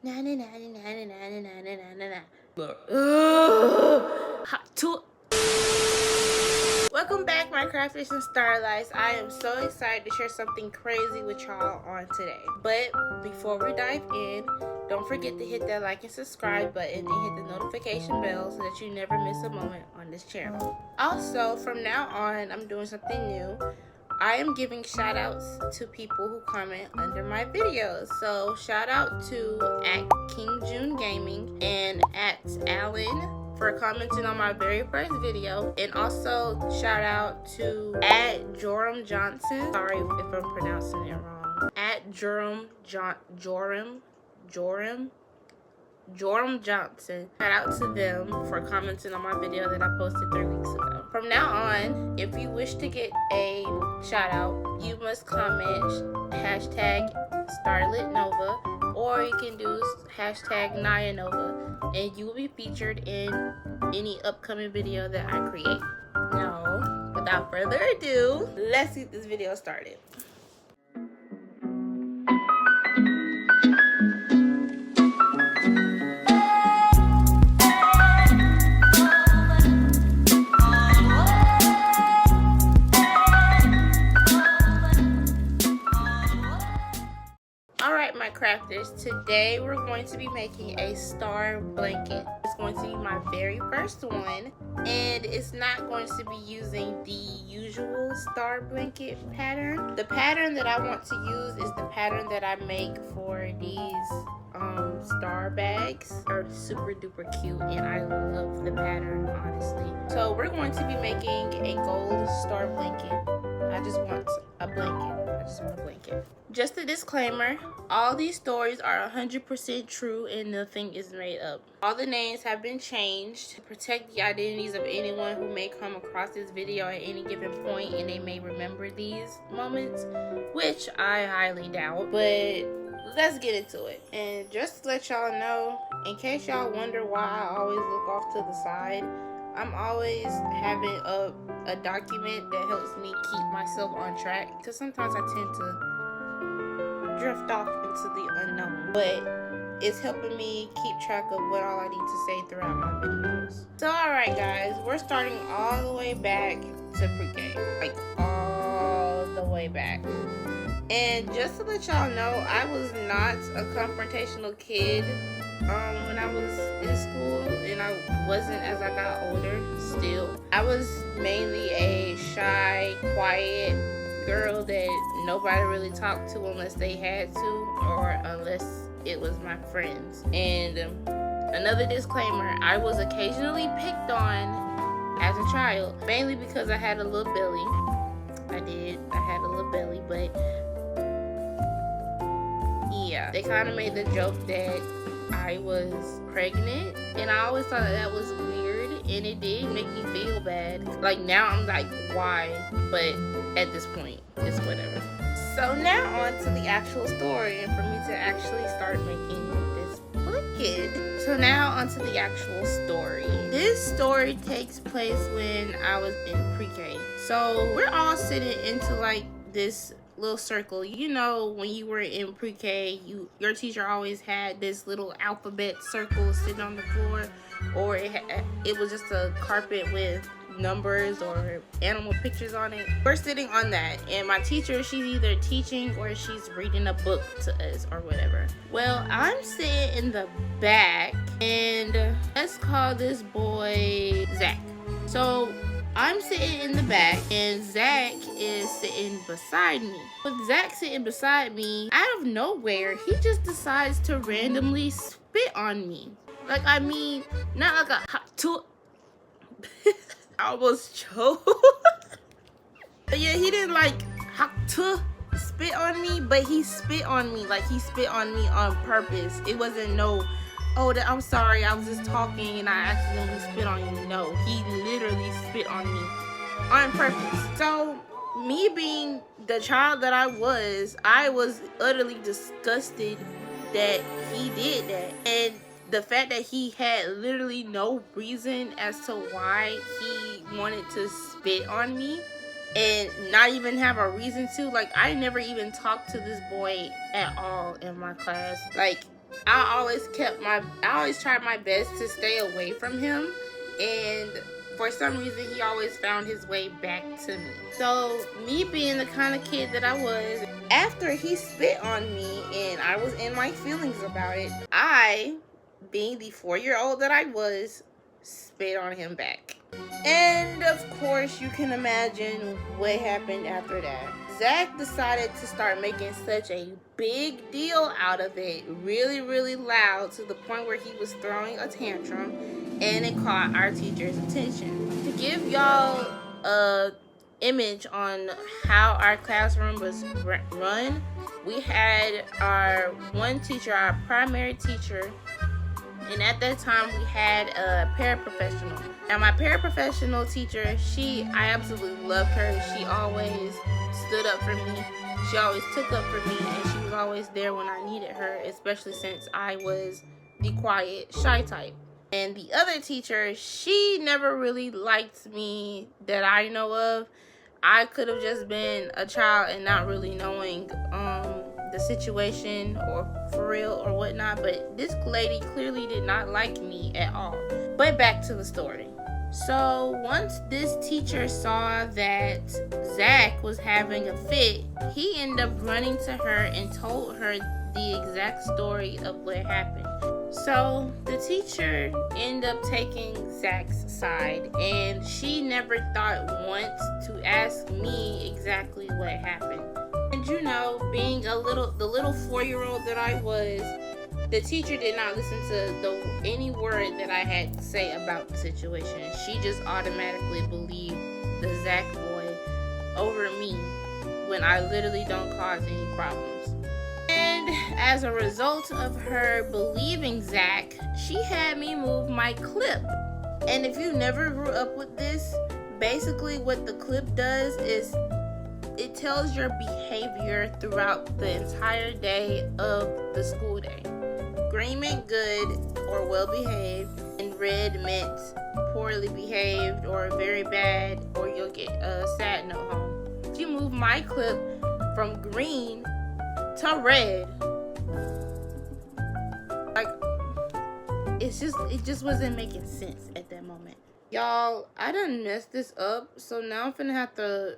Na na na na na na na na na na na. Hot to. Welcome back, my crafters and starlights. I am so excited to share something crazy with y'all on today. But before we dive in, don't forget to hit that like and subscribe button and hit the notification bell so that you never miss a moment on this channel. Also, from now on, I'm doing something new. I am giving shout outs to people who comment under my videos. So shout out to @KingJuneGaming and @Alan for commenting on my very first video, and also shout out to @JorumJohnson. Sorry if I'm pronouncing it wrong. @JorumJohnson. Shout out to them for commenting on my video that I posted 3 weeks ago. From now on, if you wish to get a shout out, you must comment #StarlitNova, or you can do #NayaNova, and you will be featured in any upcoming video that I create. Now, without further ado, let's get this video started. Alright, my crafters, today we're going to be making a star blanket. It's going to be my very first one, and it's not going to be using the usual star blanket pattern. The pattern that I want to use is the pattern that I make for these star bags. Are super duper cute, and I love the pattern, honestly. So we're going to be making a gold star blanket. I just want a blanket. Just a disclaimer, all these stories are 100% true and nothing is made up. All the names have been changed to protect the identities of anyone who may come across this video at any given point, and they may remember these moments, which I highly doubt, but let's get into it. And just to let y'all know, in case y'all wonder why I always look off to the side, I'm always having a document that helps me keep myself on track, because sometimes I tend to drift off into the unknown, but it's helping me keep track of what all I need to say throughout my videos. So alright guys, we're starting all the way back to pre-K, like all the way back. And just to let y'all know, I was not a confrontational kid when I was in school, and I wasn't as I got older still. I was mainly a shy, quiet girl that nobody really talked to unless they had to, or unless it was my friends. And another disclaimer, I was occasionally picked on as a child, mainly because I had a little belly. I had a little belly, but yeah, they kind of made the joke that I was pregnant, and I always thought that was weird, and it did make me feel bad. Like now I'm like, why? But at this point, it's whatever. So now on to the actual story, and for me to actually start making this blanket. So now on to the actual story. This story takes place when I was in pre-K. So we're all sitting into like this little circle. You know, when you were in pre-K, your teacher always had this little alphabet circle sitting on the floor, or it was just a carpet with numbers or animal pictures on it. We're sitting on that, and my teacher, she's either teaching or she's reading a book to us or whatever. Well, I'm sitting in the back, and let's call this boy Zach. So I'm sitting in the back, and Zach is sitting beside me. With Zach sitting beside me, out of nowhere, he just decides to randomly spit on me. Like, I mean, not like a hot to I almost choked. But yeah, he didn't like hot to spit on me, but he spit on me. Like, he spit on me on purpose. It wasn't no, oh, I'm sorry, I was just talking and I accidentally spit on you. No, he literally spit on me on purpose. So me being the child that I was utterly disgusted that he did that. And the fact that he had literally no reason as to why he wanted to spit on me, and not even have a reason to. Like, I never even talked to this boy at all in my class. Like, I always tried my best to stay away from him, and for some reason he always found his way back to me. So me being the kind of kid that I was, after he spit on me and I was in my feelings about it, I, being the 4-year-old that I was, spit on him back. And of course you can imagine what happened after that. Zach decided to start making such a big deal out of it, really loud, to the point where he was throwing a tantrum, and it caught our teacher's attention. To give y'all a image on how our classroom was run, we had our one teacher, our primary teacher, and at that time we had a paraprofessional. Now my paraprofessional teacher, I absolutely loved her. She always stood up for me. She always took up for me, and she was always there when I needed her, especially since I was the quiet, shy type. And the other teacher, she never really liked me that I know of. I could have just been a child and not really knowing the situation or for real or whatnot, but this lady clearly did not like me at all. But back to the story. So once this teacher saw that Zach was having a fit, he ended up running to her and told her the exact story of what happened. So the teacher ended up taking Zach's side, and she never thought once to ask me exactly what happened. And you know, being the little 4-year-old that I was, the teacher did not listen to any word that I had to say about the situation. She just automatically believed the Zach boy over me when I literally don't cause any problems. And as a result of her believing Zach, she had me move my clip. And if you never grew up with this, basically what the clip does is it tells your behavior throughout the entire day of the school day. Green meant good or well behaved, and red meant poorly behaved or very bad, or you'll get a sad note home. If you move my clip from green to red, like, it just wasn't making sense at that moment. Y'all, I done messed this up, so now I'm finna have to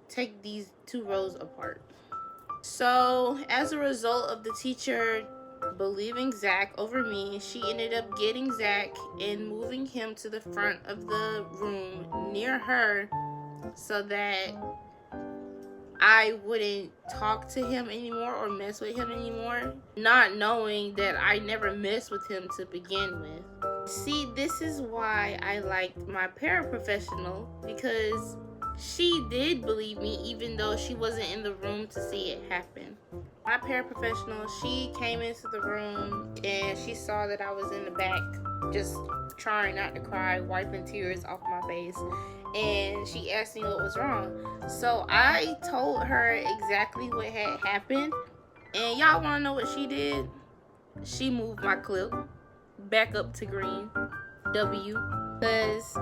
take these 2 rows apart. So as a result of the teacher believing Zach over me, she ended up getting Zach and moving him to the front of the room near her so that I wouldn't talk to him anymore or mess with him anymore, not knowing that I never messed with him to begin with. See, this is why I liked my paraprofessional, because she did believe me even though she wasn't in the room to see it happen. My paraprofessional, she came into the room and she saw that I was in the back just trying not to cry, wiping tears off my face, and she asked me what was wrong. So I told her exactly what had happened, and y'all want to know what she did? She moved my clip back up to green, W, because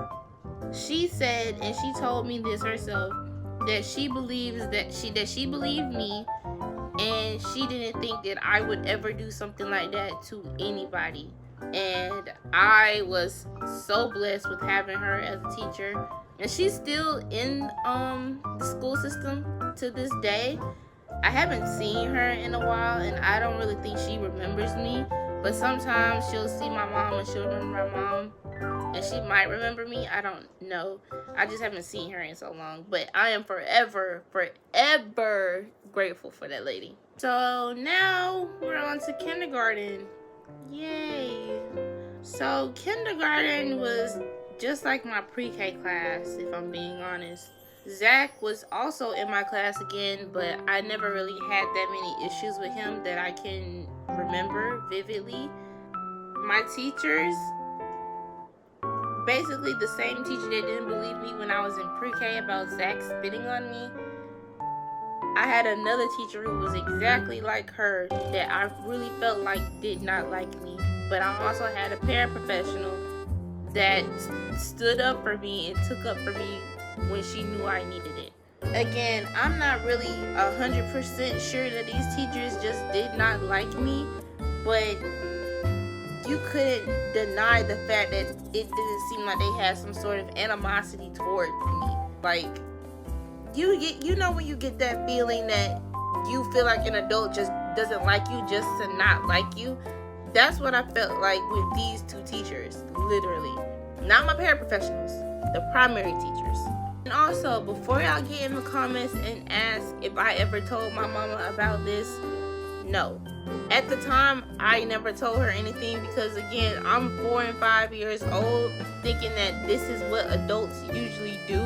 she said, and she told me this herself, that she believes that she believed me, and she didn't think that I would ever do something like that to anybody. And I was so blessed with having her as a teacher, and she's still in the school system to this day. I haven't seen her in a while, and I don't really think she remembers me, but sometimes she'll see my mom and she'll remember my mom, and she might remember me. I don't know. I just haven't seen her in so long, but I am forever grateful for that lady. So now we're on to kindergarten. Yay. So kindergarten was just like my pre-K class, if I'm being honest. Zach was also in my class again, but I never really had that many issues with him that I can remember vividly. My teachers, basically the same teacher that didn't believe me when I was in pre-K about Zach spitting on me, I had another teacher who was exactly like her that I really felt like did not like me. But I also had a paraprofessional that stood up for me and took up for me when she knew I needed it. Again, I'm not really 100% sure that these teachers just did not like me, but you couldn't deny the fact that it didn't seem like they had some sort of animosity towards me. Like, you know when you get that feeling that you feel like an adult just doesn't like you just to not like you. That's what I felt like with these two teachers, literally. Not my paraprofessionals, the primary teachers. And also, before y'all get in the comments and ask if I ever told my mama about this, no. At the time, I never told her anything because, again, I'm 4 and 5 years old thinking that this is what adults usually do.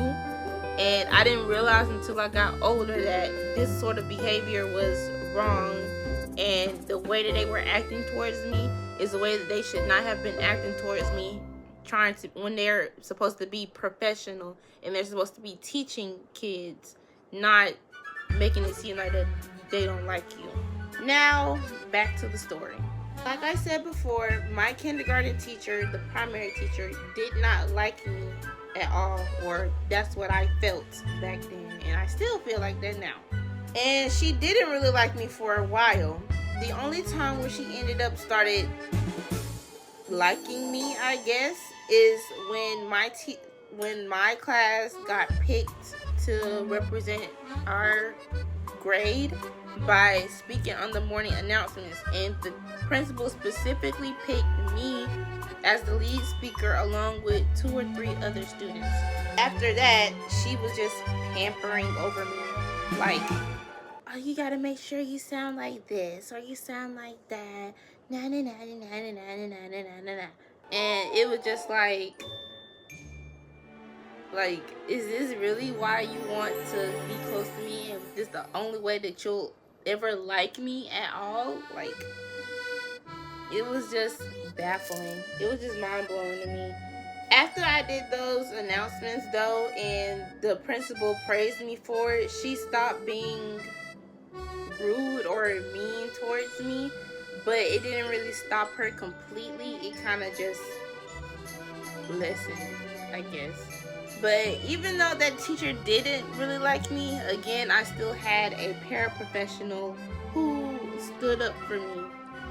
And I didn't realize until I got older that this sort of behavior was wrong. And the way that they were acting towards me is the way that they should not have been acting towards me, trying to, when they're supposed to be professional and they're supposed to be teaching kids, not making it seem like that they don't like you. Now, back to the story. Like I said before, my kindergarten teacher, the primary teacher, did not like me at all, or that's what I felt back then, and I still feel like that now. And she didn't really like me for a while. The only time where she ended up started liking me, I guess, is when my class got picked to represent our grade by speaking on the morning announcements, and the principal specifically picked me as the lead speaker along with 2 or 3 other students. After that, she was just pampering over me, like, oh, you gotta make sure you sound like this or you sound like that, na na na na na na na na na na na. And it was just like, is this really why you want to be close to me, and this the only way that you'll ever like me at all? Like, it was just baffling. It was just mind-blowing to me. After I did those announcements though, and the principal praised me for it, she stopped being rude or mean towards me, but it didn't really stop her completely. It kind of just lessened, I guess. But even though that teacher didn't really like me, again, I still had a paraprofessional who stood up for me,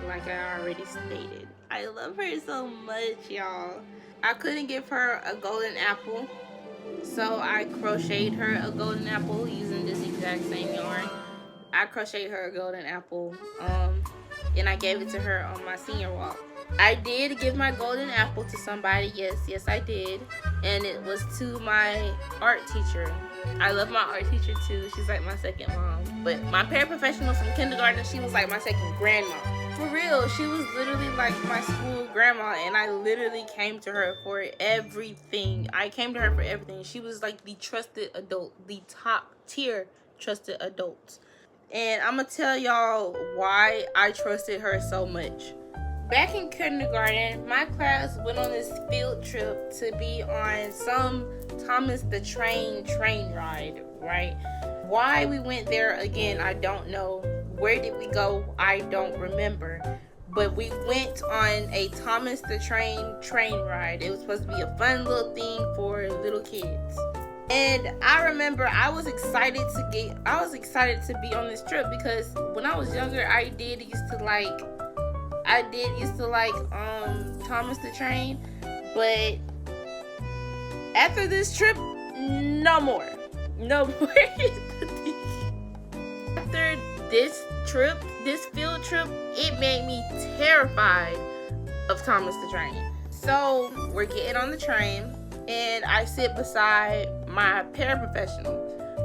like I already stated. I love her so much, y'all. I couldn't give her a golden apple, so I crocheted her a golden apple using this exact same yarn. I crocheted her a golden apple, and I gave it to her on my senior walk. I did give my golden apple to somebody, yes I did, and it was to my art teacher. I love my art teacher too. She's like my second mom. But my paraprofessional from kindergarten, she was like my second grandma. For real, she was literally like my school grandma, and I literally came to her for everything. She was like the trusted adult, the top tier trusted adult. And I'm gonna tell y'all why I trusted her so much. Back in kindergarten, my class went on this field trip to be on some Thomas the Train ride, right? Why we went there, again, I don't know. Where did we go? I don't remember. But we went on a Thomas the Train ride. It was supposed to be a fun little thing for little kids. And I remember I was excited to be on this trip because when I was younger, I did used to like Thomas the Train, but after this trip, no more. After this field trip, it made me terrified of Thomas the Train. So we're getting on the train, and I sit beside my paraprofessional.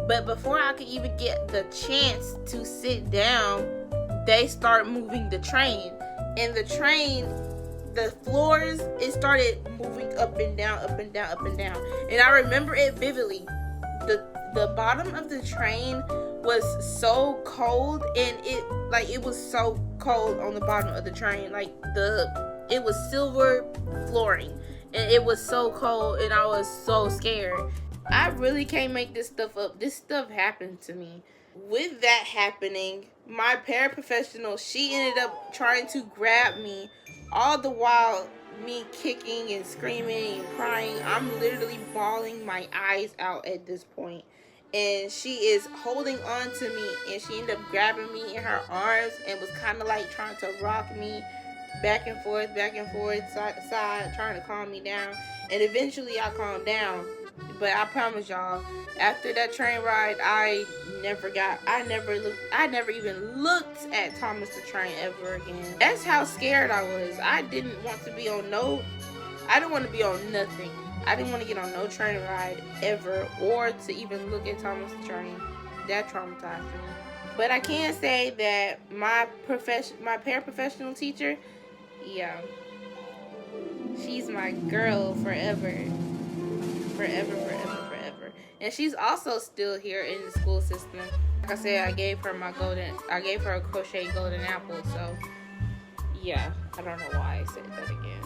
But before I could even get the chance to sit down, they start moving the train. And the train, the floors, it started moving up and down, up and down, up and down. And I remember it vividly. The bottom of the train was so cold, and it was so cold on the bottom of the train. Like it was silver flooring, and it was so cold, and I was so scared. I really can't make this stuff up. This stuff happened to me. With that happening, my paraprofessional, she ended up trying to grab me, all the while me kicking and screaming and crying. I'm literally bawling my eyes out at this point. and she is holding on to me, and she ended up grabbing me in her arms and was kind of like trying to rock me back and forth, side to side, trying to calm me down. And eventually I calmed down. But I promise y'all, after that train ride, I never even looked at Thomas the Train ever again. That's how scared I was. I didn't want to be on nothing. I didn't want to get on no train ride ever, or to even look at Thomas the Train. That traumatized me. But I can say that my paraprofessional teacher, yeah, she's my girl forever. And she's also still here in the school system. Like I said, I gave her a crochet golden apple. So yeah, I don't know why I said that again.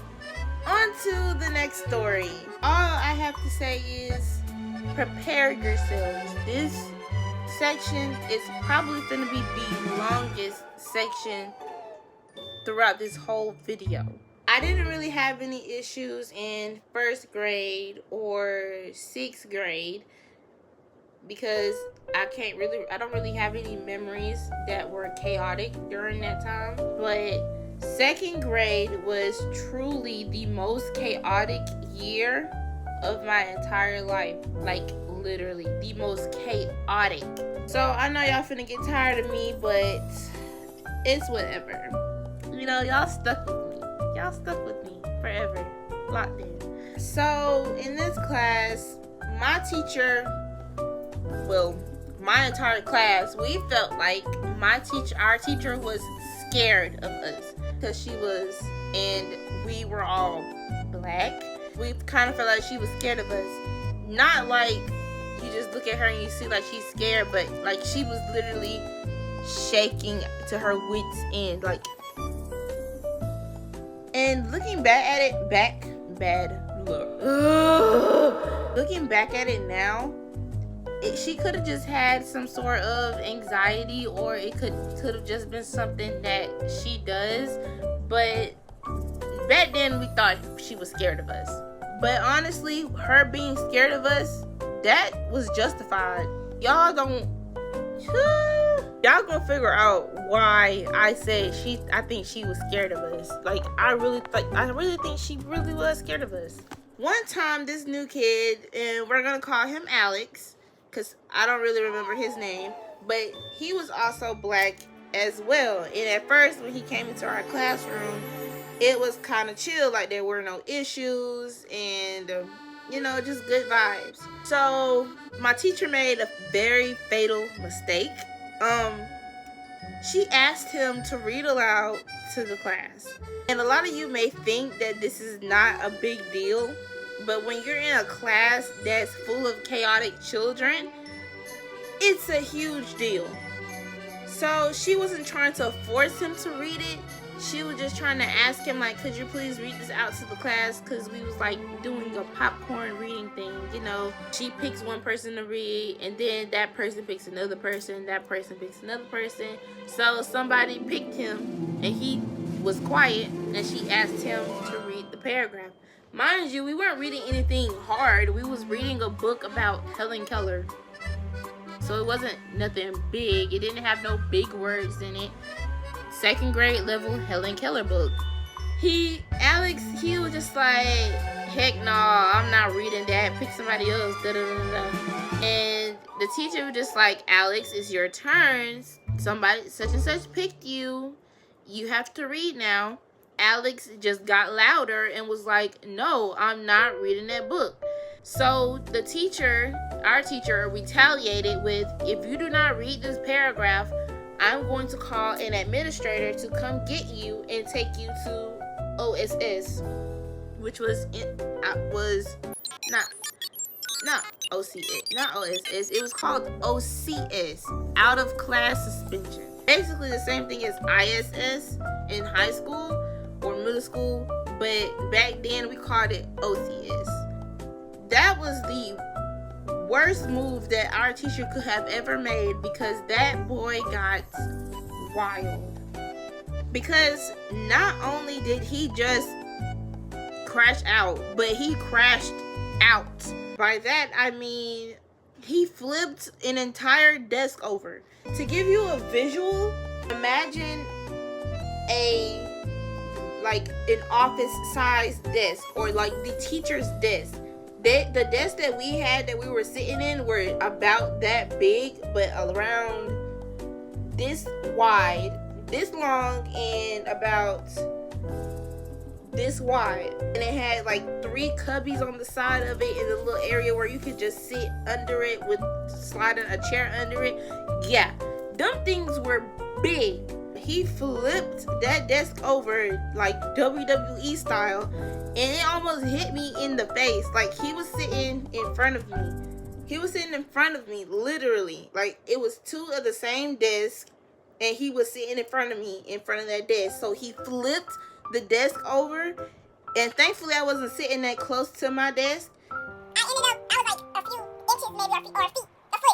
On to the next story. All I have to say is prepare yourselves. This section is probably going to be the longest section throughout this whole video. I didn't really have any issues in 1st grade or 6th grade because I don't really have any memories that were chaotic during that time. But 2nd grade was truly the most chaotic year of my entire life. Like, literally the most chaotic. So I know y'all finna get tired of me, but it's whatever. You know, y'all stuck with me forever, locked in. So in this class, my entire class, we felt like our teacher was scared of us because we were all black. We kind of felt like she was scared of us. Not like you just look at her and you see like she's scared, but like she was literally shaking to her wits' end. Like, and looking back at it now, she could have just had some sort of anxiety, or it could have just been something that she does. But back then we thought she was scared of us. But honestly, her being scared of us, that was justified. Y'all gonna figure out why I say I think she was scared of us. Like, I really think she really was scared of us. One time, this new kid, and we're gonna call him Alex, because I don't really remember his name, but he was also black as well. And at first, when he came into our classroom, it was kind of chill, like there were no issues, and just good vibes. So my teacher made a very fatal mistake. She asked him to read aloud to the class. And a lot of you may think that this is not a big deal, but when you're in a class that's full of chaotic children, it's a huge deal. So she wasn't trying to force him to read it. She was just trying to ask him, like, could you please read this out to the class? Because we was like doing a popcorn reading thing, She picks one person to read, and then that person picks another person, that person picks another person. So somebody picked him, and he was quiet, and she asked him to read the paragraph. Mind you, we weren't reading anything hard. We was reading a book about Helen Keller. So it wasn't nothing big. It didn't have no big words in it. 2nd grade level Helen Keller book. Alex was just like, heck no, I'm not reading that. Pick somebody else. Da, da, da, da. And the teacher was just like, Alex, it's your turn. Somebody such and such picked you. You have to read now. Alex just got louder and was like, no, I'm not reading that book. So our teacher retaliated with, if you do not read this paragraph, I'm going to call an administrator to come get you and take you to OSS, which was not OSS. It was called OCS, out of class suspension. Basically the same thing as ISS in high school or middle school, but back then we called it OCS. That was the worst move that our teacher could have ever made, because that boy got wild. Because not only did he just crash out, but he crashed out. By that I mean he flipped an entire desk over. To give you a visual, imagine like an office size desk, or like the teacher's desk. The desk that we had that we were sitting in were about that big, but around this wide, this long, and about this wide. And it had like 3 cubbies on the side of it, and a little area where you could just sit under it with sliding a chair under it. Yeah, them things were big. He flipped that desk over like WWE style, and it almost hit me in the face. Like, he was sitting in front of me. He was sitting in front of me, literally. Like, it was 2 of the same desk, and he was sitting in front of me, in front of that desk. So he flipped the desk over, and thankfully I wasn't sitting that close to my desk. I was like a few inches maybe, or a foot.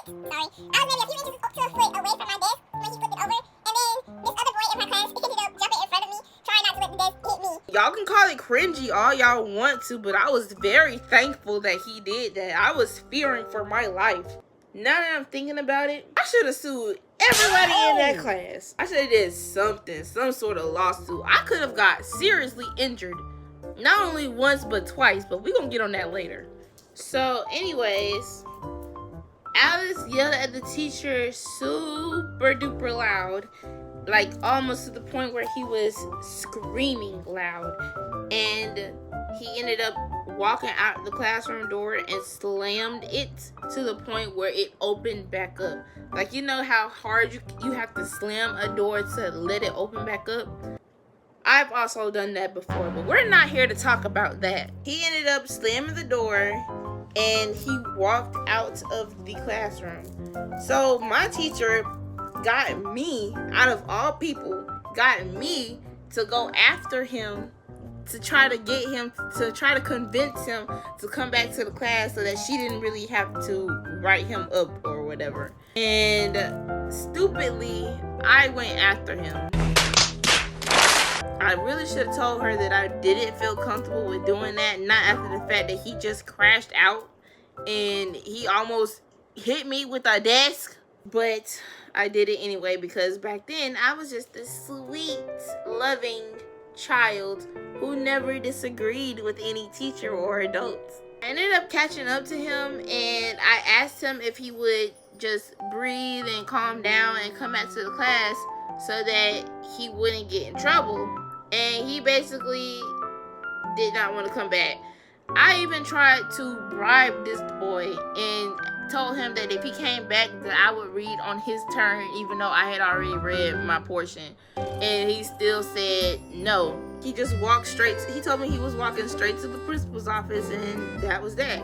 Sorry. I was maybe a few inches to a foot away from my desk when he flipped it over. And then this other boy in my class ended up jumping in front of me, trying not to let the desk hit me. Y'all can call it cringy all y'all want to, but I was very thankful that he did that. I was fearing for my life. Now that I'm thinking about it, I should have sued everybody in that class. I should have did something, some sort of lawsuit. I could have got seriously injured. Not only once, but twice, but we're gonna get on that later. So anyways, Alice yelled at the teacher super duper loud, like almost to the point where he was screaming loud. And he ended up walking out the classroom door and slammed it to the point where it opened back up. Like, you know how hard you have to slam a door to let it open back up? I've also done that before, but we're not here to talk about that. He ended up slamming the door, and he walked out of the classroom. So my teacher got me, out of all people, got me to go after him, to try to get him, to try to convince him to come back to the class so that she didn't really have to write him up or whatever. And stupidly, I went after him. I really should have told her that I didn't feel comfortable with doing that, not after the fact that he just crashed out and he almost hit me with a desk. But I did it anyway, because back then I was just a sweet, loving child who never disagreed with any teacher or adults. I ended up catching up to him, and I asked him if he would just breathe and calm down and come back to the class so that he wouldn't get in trouble. And he basically did not want to come back. I even tried to bribe this boy and told him that if he came back, that I would read on his turn, even though I had already read my portion. And he still said no. He just walked straight. He told me he was walking straight to the principal's office, and that was that.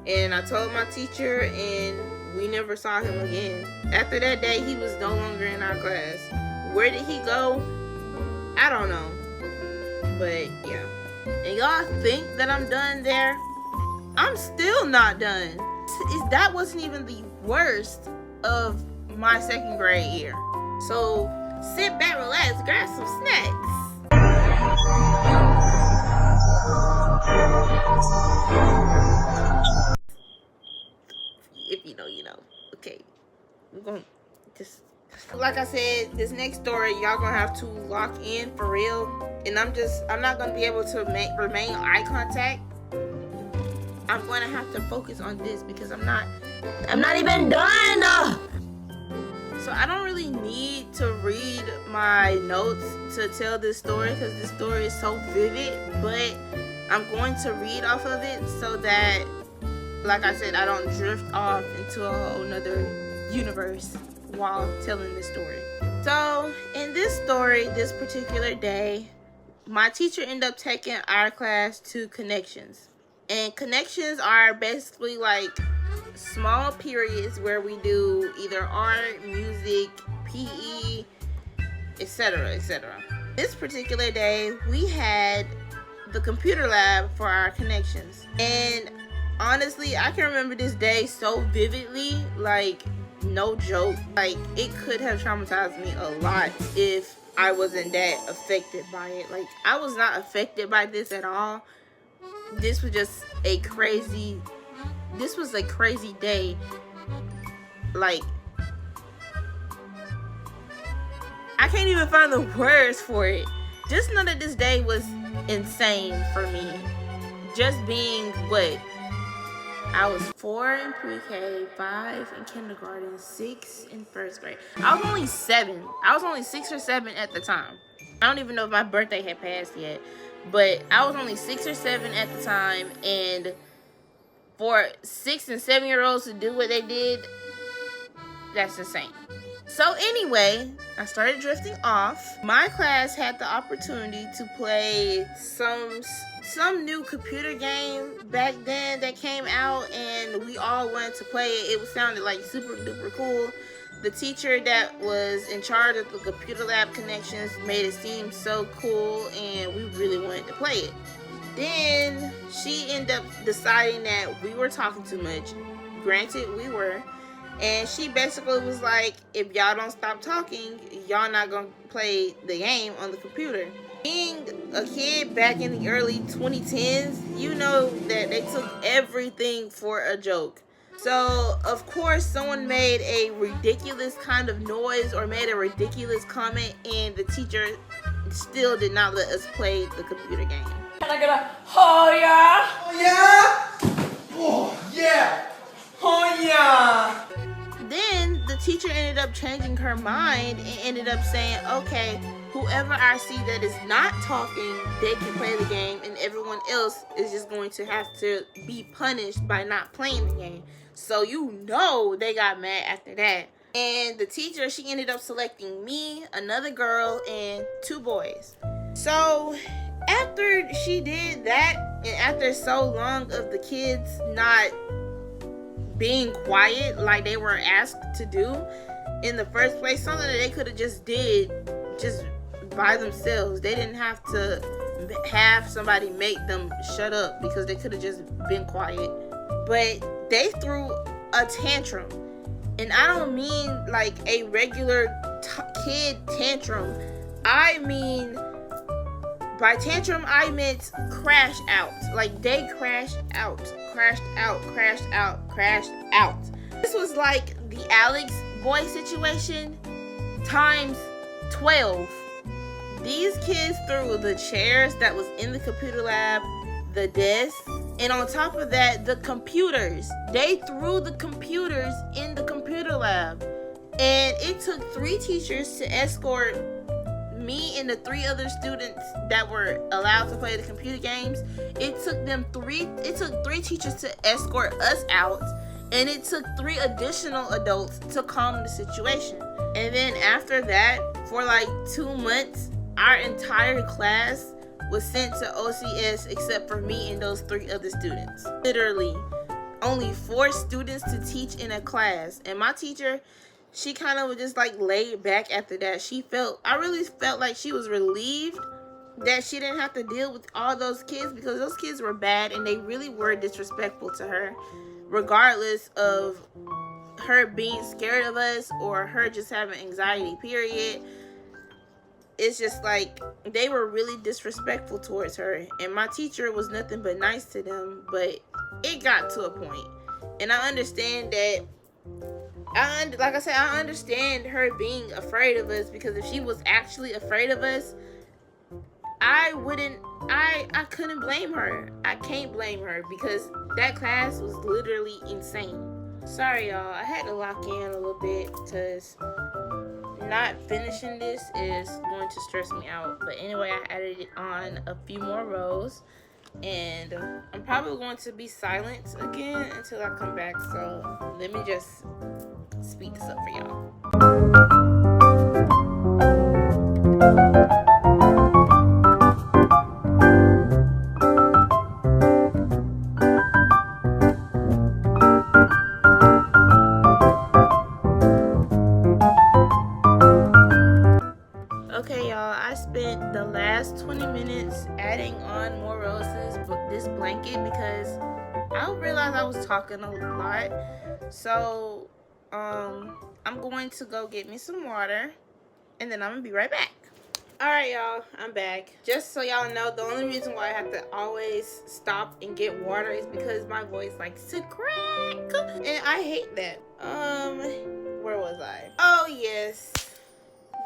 And I told my teacher, and we never saw him again. After that day, he was no longer in our class. Where did he go? I don't know. But yeah. And y'all think that I'm done there? I'm still not done. That wasn't even the worst of my 2nd grade year. So sit back, relax, grab some snacks. If you know, you know. Okay. We're gonna just, like I said, this next story, y'all gonna have to lock in for real. And I'm not gonna be able to remain eye contact. I'm gonna have to focus on this because I'm not even done. So I don't really need to read my notes to tell this story, because this story is so vivid, but I'm going to read off of it so that, like I said, I don't drift off into a whole nother universe while telling this story. So in this story, this particular day, my teacher ended up taking our class to connections. And connections are basically like small periods where we do either art, music, PE, etc., etc. This particular day, we had the computer lab for our connections. And honestly, I can remember this day so vividly, like no joke. Like, it could have traumatized me a lot if I wasn't that affected by it. Like, I was not affected by this at all. This was just a crazy day Like, I can't even find the words for it. Just know that this day was insane for me. Just being what? I was 4 in pre-K, 5 in kindergarten, 6 in first grade. I was only 7. I was only 6 or 7 at the time. I don't even know if my birthday had passed yet. But I was only 6 or 7 at the time. And for 6 and 7-year-olds to do what they did, that's insane. So anyway, I started drifting off. My class had the opportunity to play some new computer game back then that came out, and we all wanted to play it. It sounded like super duper cool. The teacher that was in charge of the computer lab connections made it seem so cool, and we really wanted to play it. Then she ended up deciding that we were talking too much. Granted, we were. And she basically was like, if y'all don't stop talking, y'all not gonna play the game on the computer. Being a kid back in the early 2010s, you know that they took everything for a joke. So, of course, someone made a ridiculous kind of noise or made a ridiculous comment, and the teacher still did not let us play the computer game. Can I get a, oh yeah? Oh yeah? Oh yeah! Oh yeah! Then the teacher ended up changing her mind and ended up saying, okay, whoever I see that is not talking, they can play the game, and everyone else is just going to have to be punished by not playing the game. So you know they got mad after that. And the teacher, she ended up selecting me, another girl, and 2 boys. So after she did that, and after so long of the kids not being quiet like they were asked to do in the first place, something that they could have just did just by themselves. They didn't have to have somebody make them shut up, because they could have just been quiet. But they threw a tantrum, and I don't mean like a regular kid tantrum. I mean, by tantrum, I meant crash out. Like, they crashed out. This was like the Alex boy situation times 12. These kids threw the chairs that was in the computer lab, the desk, and on top of that, the computers. They threw the computers in the computer lab. And it took 3 teachers to escort me and the 3 other students that were allowed to play the computer games. It took 3 teachers to escort us out, and it took 3 additional adults to calm the situation. And then after that, for like 2 months, our entire class was sent to OCS except for me and those 3 other students. Literally, only 4 students to teach in a class. And my teacher, she kind of was just like laid back after that. I really felt like she was relieved that she didn't have to deal with all those kids, because those kids were bad and they really were disrespectful to her, regardless of her being scared of us or her just having anxiety, period. It's just like they were really disrespectful towards her, and my teacher was nothing but nice to them. But it got to a point, and I understand that. Like I said, I understand her being afraid of us, because if she was actually afraid of us, I couldn't blame her. I can't blame her, because that class was literally insane. Sorry, y'all. I had to lock in a little bit, because not finishing this is going to stress me out. But anyway, I added on a few more rows, and I'm probably going to be silent again until I come back. So let me just speed this up for y'all. Okay, y'all, I spent the last 20 minutes adding on more rows to this blanket, because I realized I was talking a lot. So I'm going to go get me some water, and then I'm gonna be right back. Alright, y'all, I'm back. Just so y'all know, the only reason why I have to always stop and get water is because my voice likes to crack. And I hate that. Where was I? Oh, yes.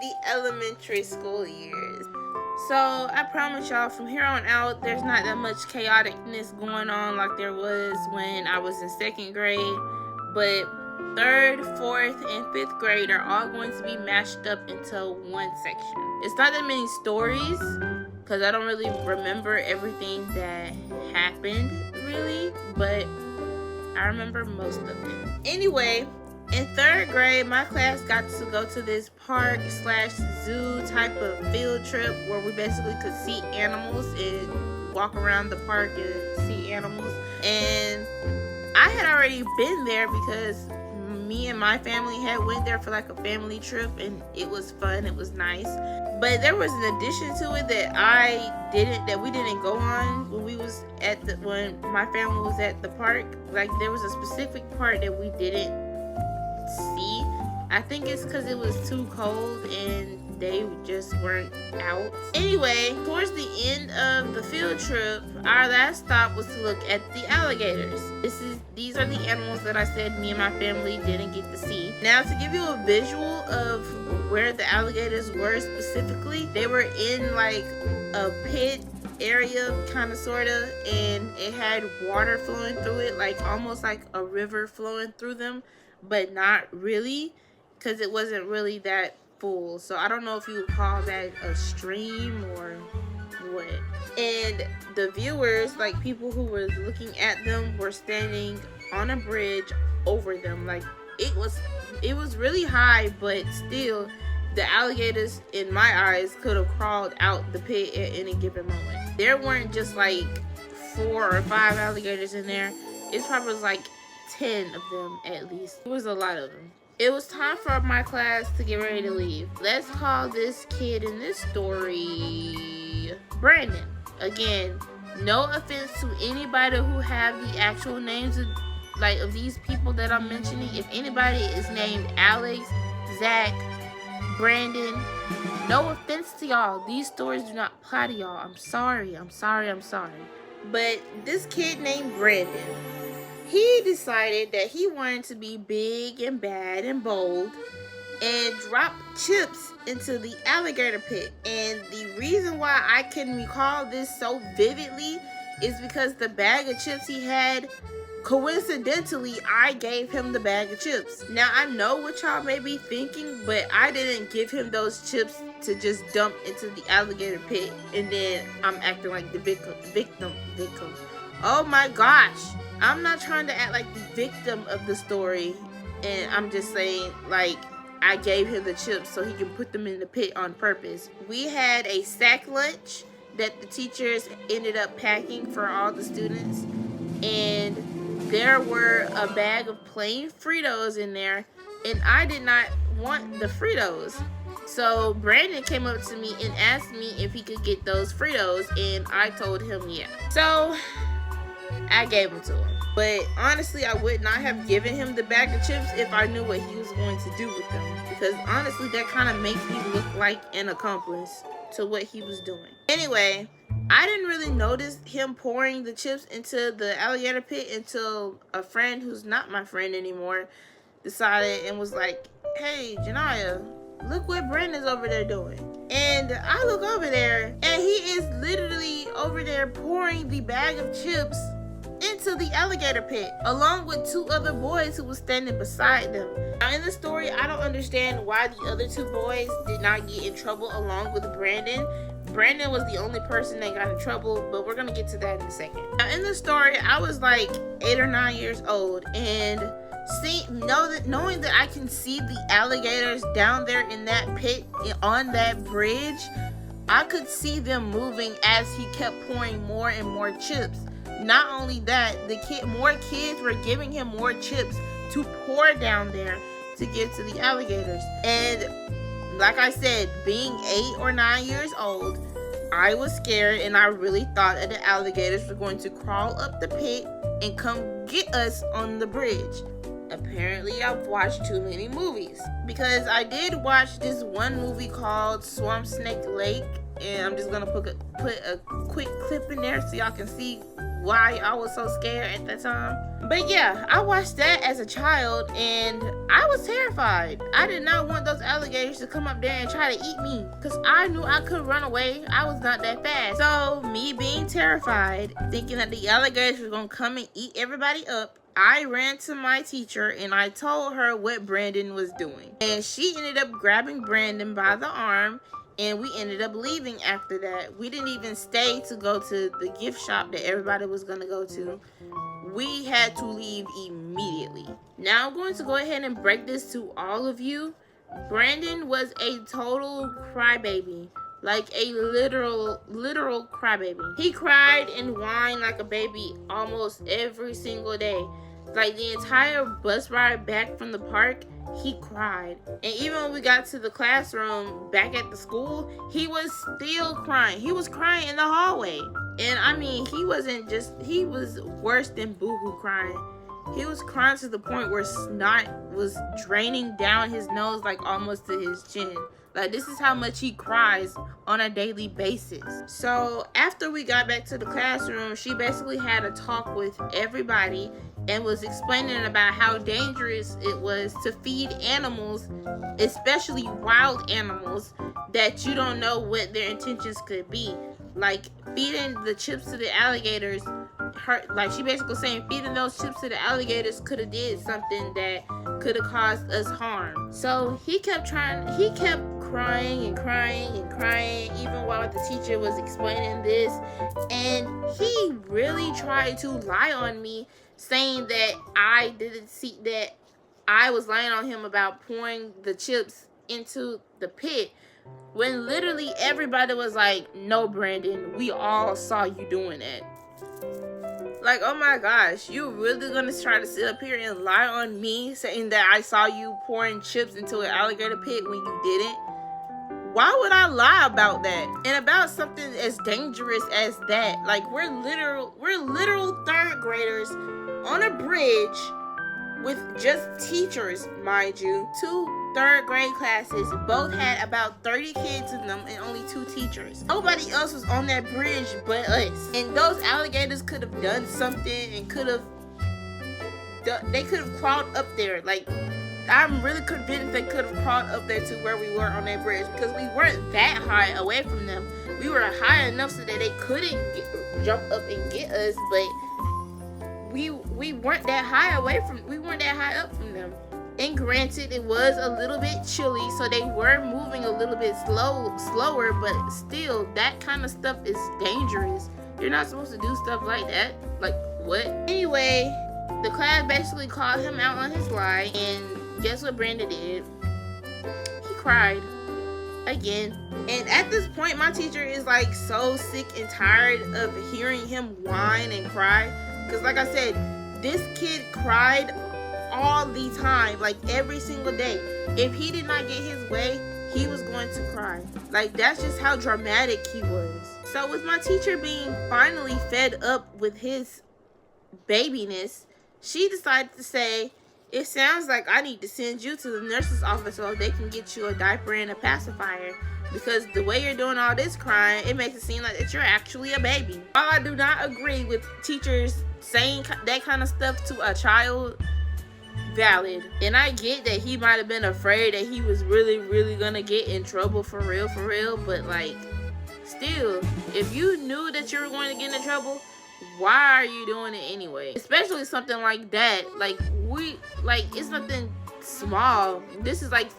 The elementary school years. So, I promise y'all, from here on out, there's not that much chaoticness going on like there was when I was in 2nd grade. But 3rd, 4th, and 5th grade are all going to be mashed up into one section. It's not that many stories, because I don't really remember everything that happened, really, but I remember most of it. Anyway, in 3rd grade, my class got to go to this park/zoo type of field trip where we basically could see animals and walk around the park and see animals. And I had already been there because me and my family had went there for like a family trip, and it was fun. It was nice. But there was an addition to it that we didn't go on when my family was at the park. Like, there was a specific part that we didn't see. I think it's because it was too cold and they just weren't out. Anyway, towards the end of the field trip, our last stop was to look at the alligators. These are the animals that I said me and my family didn't get to see. Now, to give you a visual of where the alligators were specifically, they were in like a pit area, kind of, sort of, and it had water flowing through it, like almost like a river flowing through them, but not really, because it wasn't really that full. So I don't know if you would call that a stream or what. And the viewers, like people who were looking at them, were standing on a bridge over them. Like, it was really high, but still the alligators, in my eyes, could have crawled out the pit at any given moment. There weren't just like 4 or 5 alligators in there. It probably was like 10 of them at least. It was a lot of them. It was time for my class to get ready to leave. Let's call this kid in this story Brandon. Again, no offense to anybody who have the actual names of these people that I'm mentioning. If anybody is named Alex, Zach, Brandon, no offense to y'all. These stories do not apply to y'all. I'm sorry. But this kid named Brandon, he decided that he wanted to be big and bad and bold and drop chips into the alligator pit. And the reason why I can recall this so vividly is because the bag of chips he had, coincidentally, I gave him the bag of chips. Now, I know what y'all may be thinking, but I didn't give him those chips to just dump into the alligator pit and then I'm acting like the victim. Oh my gosh. I'm not trying to act like the victim of the story, and I'm just saying, like, I gave him the chips so he can put them in the pit on purpose. We had a sack lunch that the teachers ended up packing for all the students, and there were a bag of plain Fritos in there, and I did not want the Fritos. So Brandon came up to me and asked me if he could get those Fritos, and I told him yeah. So I gave them to him. But honestly, I would not have given him the bag of chips if I knew what he was going to do with them. Because honestly, that kind of makes me look like an accomplice to what he was doing. Anyway, I didn't really notice him pouring the chips into the alligator pit until a friend who's not my friend anymore decided and was like, "Hey, Janiyah, look what Brandon's over there doing." And I look over there and he is literally over there pouring the bag of chips into the alligator pit along with 2 other boys who was standing beside them. Now, in the story, I don't understand why the other 2 boys did not get in trouble along with Brandon. Brandon was the only person that got in trouble, but we're gonna get to that in a second. Now, in the story, I was like 8 or 9 years old, and knowing that I can see the alligators down there in that pit on that bridge, I could see them moving as he kept pouring more and more chips. Not only that, more kids were giving him more chips to pour down there to give to the alligators. And like I said, being 8 or 9 years old, I was scared, and I really thought that the alligators were going to crawl up the pit and come get us on the bridge. apparently I've watched too many movies. Because I did watch this one movie called Swamp Snake Lake, and I'm just gonna put a quick clip in there so y'all can see why I was so scared at that time. But yeah, I watched that as a child and I was terrified. I did not want those alligators to come up there and try to eat me, because I knew I could run away. I was not that fast. So me being terrified, thinking that the alligators were gonna come and eat everybody up, I ran to my teacher and I told her what Brandon was doing. And she ended up grabbing Brandon by the arm, and we ended up leaving after that. We didn't even stay to go to the gift shop that everybody was going to go to. We had to leave immediately. Now I'm going to go ahead and break this to all of you. Brandon was a total crybaby. Like a literal crybaby. He cried and whined like a baby almost every single day. Like the entire bus ride back from the park, he cried. And even when we got to the classroom back at the school, he was still crying. He was crying in the hallway. And I mean, he was worse than boohoo crying. He was crying to the point where snot was draining down his nose, like almost to his chin. Like, this is how much he cries on a daily basis. So after we got back to the classroom, she basically had a talk with everybody and was explaining about how dangerous it was to feed animals, especially wild animals, that you don't know what their intentions could be. Like feeding the chips to the alligators hurt. Like, she basically saying feeding those chips to the alligators could have did something that could have caused us harm. So he kept crying and crying even while the teacher was explaining this, and he really tried to lie on me, saying that I didn't see that I was lying on him about pouring the chips into the pit, when literally everybody was like, no, Brandon, we all saw you doing that. Like, oh my gosh, you really gonna try to sit up here and lie on me, saying that I saw you pouring chips into an alligator pit when you didn't? Why would I lie about that? And about something as dangerous as that? Like, we're literal third graders on a bridge with just teachers, mind you. 2 third grade classes, both had about 30 kids in them and only 2 teachers. Nobody else was on that bridge but us. And those alligators could have done something and they could have crawled up there. Like, I'm really convinced they could have crawled up there to where we were on that bridge, because we weren't that high away from them. We were high enough so that they couldn't jump up and get us, but we weren't that high up from them. And granted, it was a little bit chilly, so they were moving a little bit slower, but still, that kind of stuff is dangerous. You're not supposed to do stuff like that. Like, what? Anyway, the class basically called him out on his lie, and guess what Brandon did? He cried again. And at this point, my teacher is like so sick and tired of hearing him whine and cry, because like I said, this kid cried all the time, like every single day. If he did not get his way, he was going to cry. Like, that's just how dramatic he was. So with my teacher being finally fed up with his babiness, she decided to say, it sounds like I need to send you to the nurse's office so they can get you a diaper and a pacifier, because the way you're doing all this crying, it makes it seem like that you're actually a baby. While I do not agree with teachers saying that kind of stuff to a child, valid, and I get that he might have been afraid that he was really gonna get in trouble for real, but like, still, if you knew that you were going to get in trouble, why are you doing it anyway? Especially something like that. Like, it's nothing small. This is like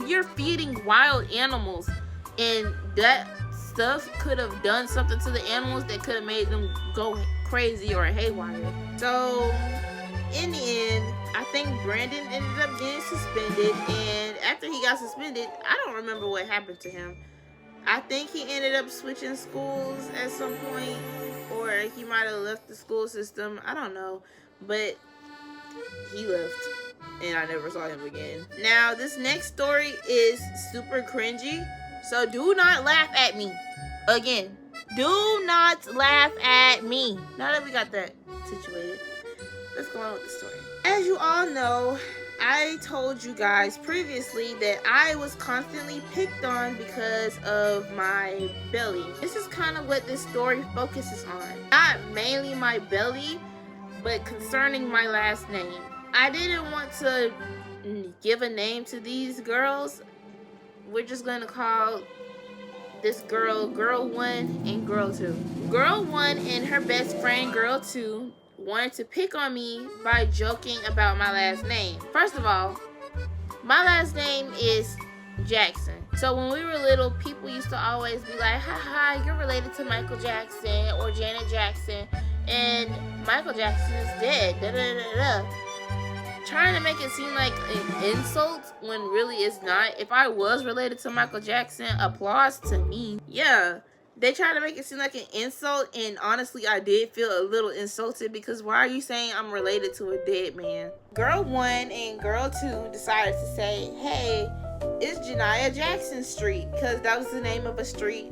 you're feeding wild animals, and that stuff could have done something to the animals that could have made them go crazy or haywire. So in the end, I think Brandon ended up getting suspended, and after he got suspended, I don't remember what happened to him. I think he ended up switching schools at some point, or he might have left the school system. I don't know, but he left, and I never saw him again. Now, this next story is super cringy, so do not laugh at me. Again, do not laugh at me. Now that we got that situated. let's go on with the story. As you all know, I told you guys previously that I was constantly picked on because of my belly. This is kind of what this story focuses on. Not mainly my belly, but concerning my last name. I didn't want to give a name to these girls. We're just gonna call this girl Girl 1 and Girl 2. Girl 1 and her best friend Girl 2 wanted to pick on me by joking about my last name. First of all, my last name is Jackson. So when we were little, people used to always be like, haha, you're related to Michael Jackson or Janet Jackson, and Michael Jackson is dead, da da da da. Trying to make it seem like an insult when really it's not. If I was related to Michael Jackson, applause to me. Yeah, they try to make it seem like an insult, and honestly, I did feel a little insulted because why are you saying I'm related to a dead man? Girl 1 and Girl 2 decided to say, hey, it's Janiyah Jackson Street, because that was the name of a street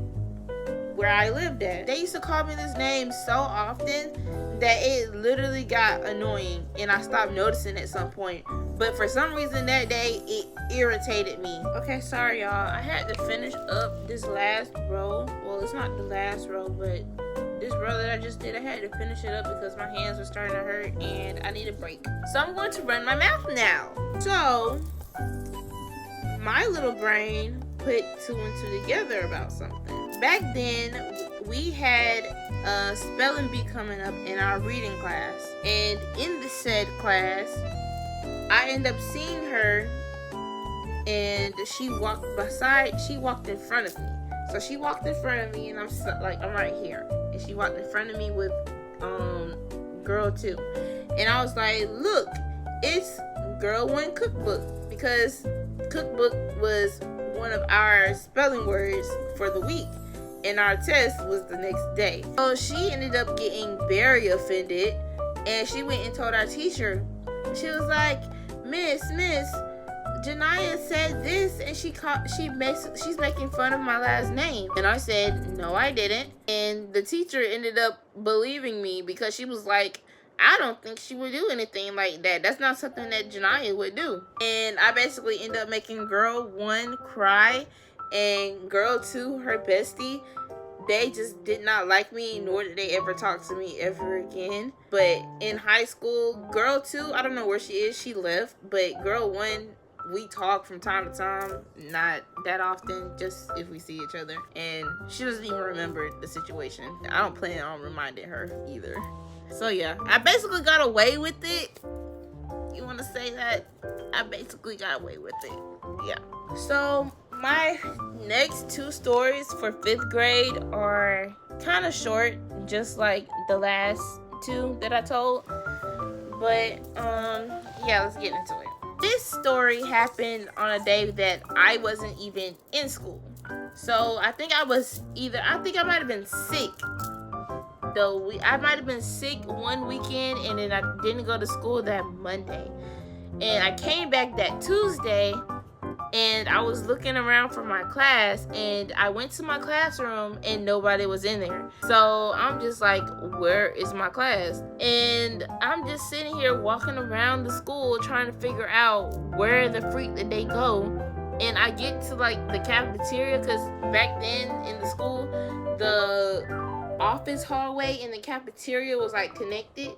where I lived at. They used to call me this name so often that it literally got annoying, and I stopped noticing at some point. But for some reason that day, it irritated me. Okay, sorry y'all. I had to finish up this last row. Well, it's not the last row, but this row that I just did, I had to finish it up because my hands were starting to hurt and I need a break. So I'm going to run my mouth now. So, my little brain put 2 and 2 together about something. Back then, we had a spelling bee coming up in our reading class. And in the said class, I ended up seeing her, and she walked in front of me. So she walked in front of me, and I'm right here. And she walked in front of me with Girl 2. And I was like, look, it's Girl 1 cookbook, because cookbook was one of our spelling words for the week, and our test was the next day. So she ended up getting very offended, and she went and told our teacher. She was like, Miss, Janiyah said this, and she's making fun of my last name. And I said, no, I didn't. And the teacher ended up believing me because she was like, I don't think she would do anything like that. That's not something that Janiyah would do. And I basically ended up making Girl 1 cry, and Girl 2, her bestie, they just did not like me, nor did they ever talk to me ever again. But in high school, Girl 2, I don't know where she is. She left. But Girl 1, we talk from time to time. Not that often, just if we see each other. And she doesn't even remember the situation. I don't plan on reminding her either. So yeah, I basically got away with it. You want to say that? I basically got away with it. Yeah. So my next 2 stories for 5th grade are kind of short, just like the last 2 that I told. But yeah, let's get into it. This story happened on a day that I wasn't even in school. So I think I might have been sick. Though I might have been sick one weekend, and then I didn't go to school that Monday. And I came back that Tuesday, and I was looking around for my class, and I went to my classroom and nobody was in there. So I'm just like, where is my class? And I'm just sitting here walking around the school trying to figure out where the freak did they go. And I get to like the cafeteria, because back then in the school, the office hallway and the cafeteria was like connected.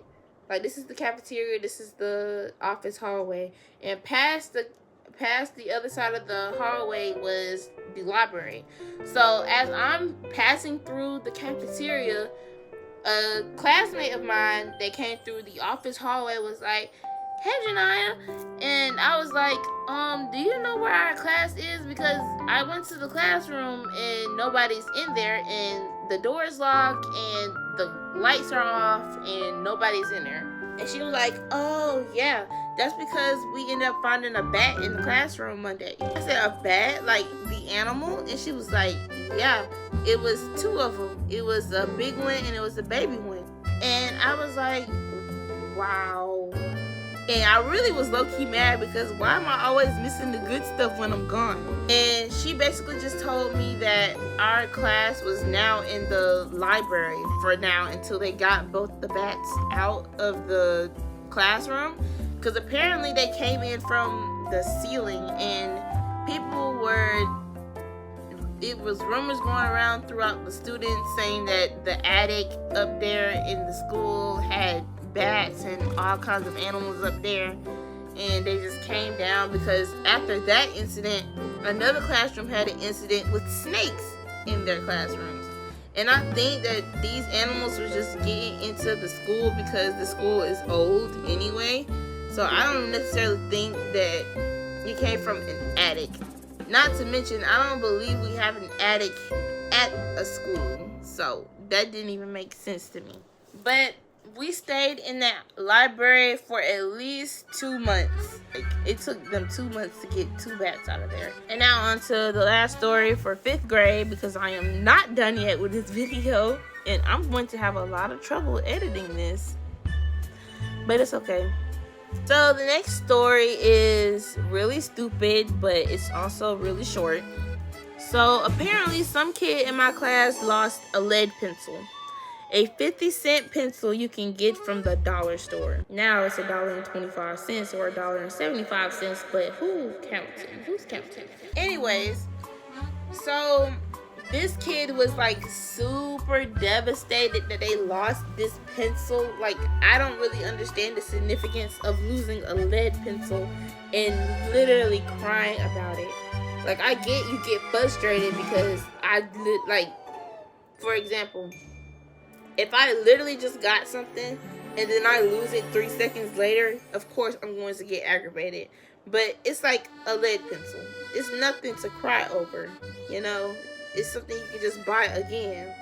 Like, this is the cafeteria, this is the office hallway, and past the other side of the hallway was the library. So as I'm passing through the cafeteria, a classmate of mine that came through the office hallway was like, hey Janiyah. And I was like, do you know where our class is? Because I went to the classroom and nobody's in there, and the door is locked and the lights are off and nobody's in there. And she was like, oh yeah, that's because we ended up finding a bat in the classroom Monday. I said, a bat? Like the animal? And she was like, yeah, it was 2 of them. It was a big one and it was a baby one. And I was like, wow. And I really was low-key mad because why am I always missing the good stuff when I'm gone? And she basically just told me that our class was now in the library for now until they got both the bats out of the classroom, because apparently they came in from the ceiling, and people were, it was rumors going around throughout the students saying that the attic up there in the school had bats and all kinds of animals up there, and they just came down because after that incident, another classroom had an incident with snakes in their classrooms. And I think that these animals were just getting into the school because the school is old anyway. So I don't necessarily think that it came from an attic. Not to mention, I don't believe we have an attic at a school. So that didn't even make sense to me. But we stayed in that library for at least 2 months. Like, it took them 2 months to get 2 bats out of there. And now on to the last story for 5th grade, because I am not done yet with this video. And I'm going to have a lot of trouble editing this. But it's okay. So the next story is really stupid, but it's also really short. So apparently some kid in my class lost a lead pencil. A 50-cent pencil you can get from the dollar store. Now it's $1.25 or $1.75, but who's counting? Anyways, so this kid was like super devastated that they lost this pencil. Like, I don't really understand the significance of losing a lead pencil, and literally crying about it. Like, I get you get frustrated because for example, if I literally just got something and then I lose it 3 seconds later, of course I'm going to get aggravated. But it's like a lead pencil. It's nothing to cry over, you know? It's something you can just buy again.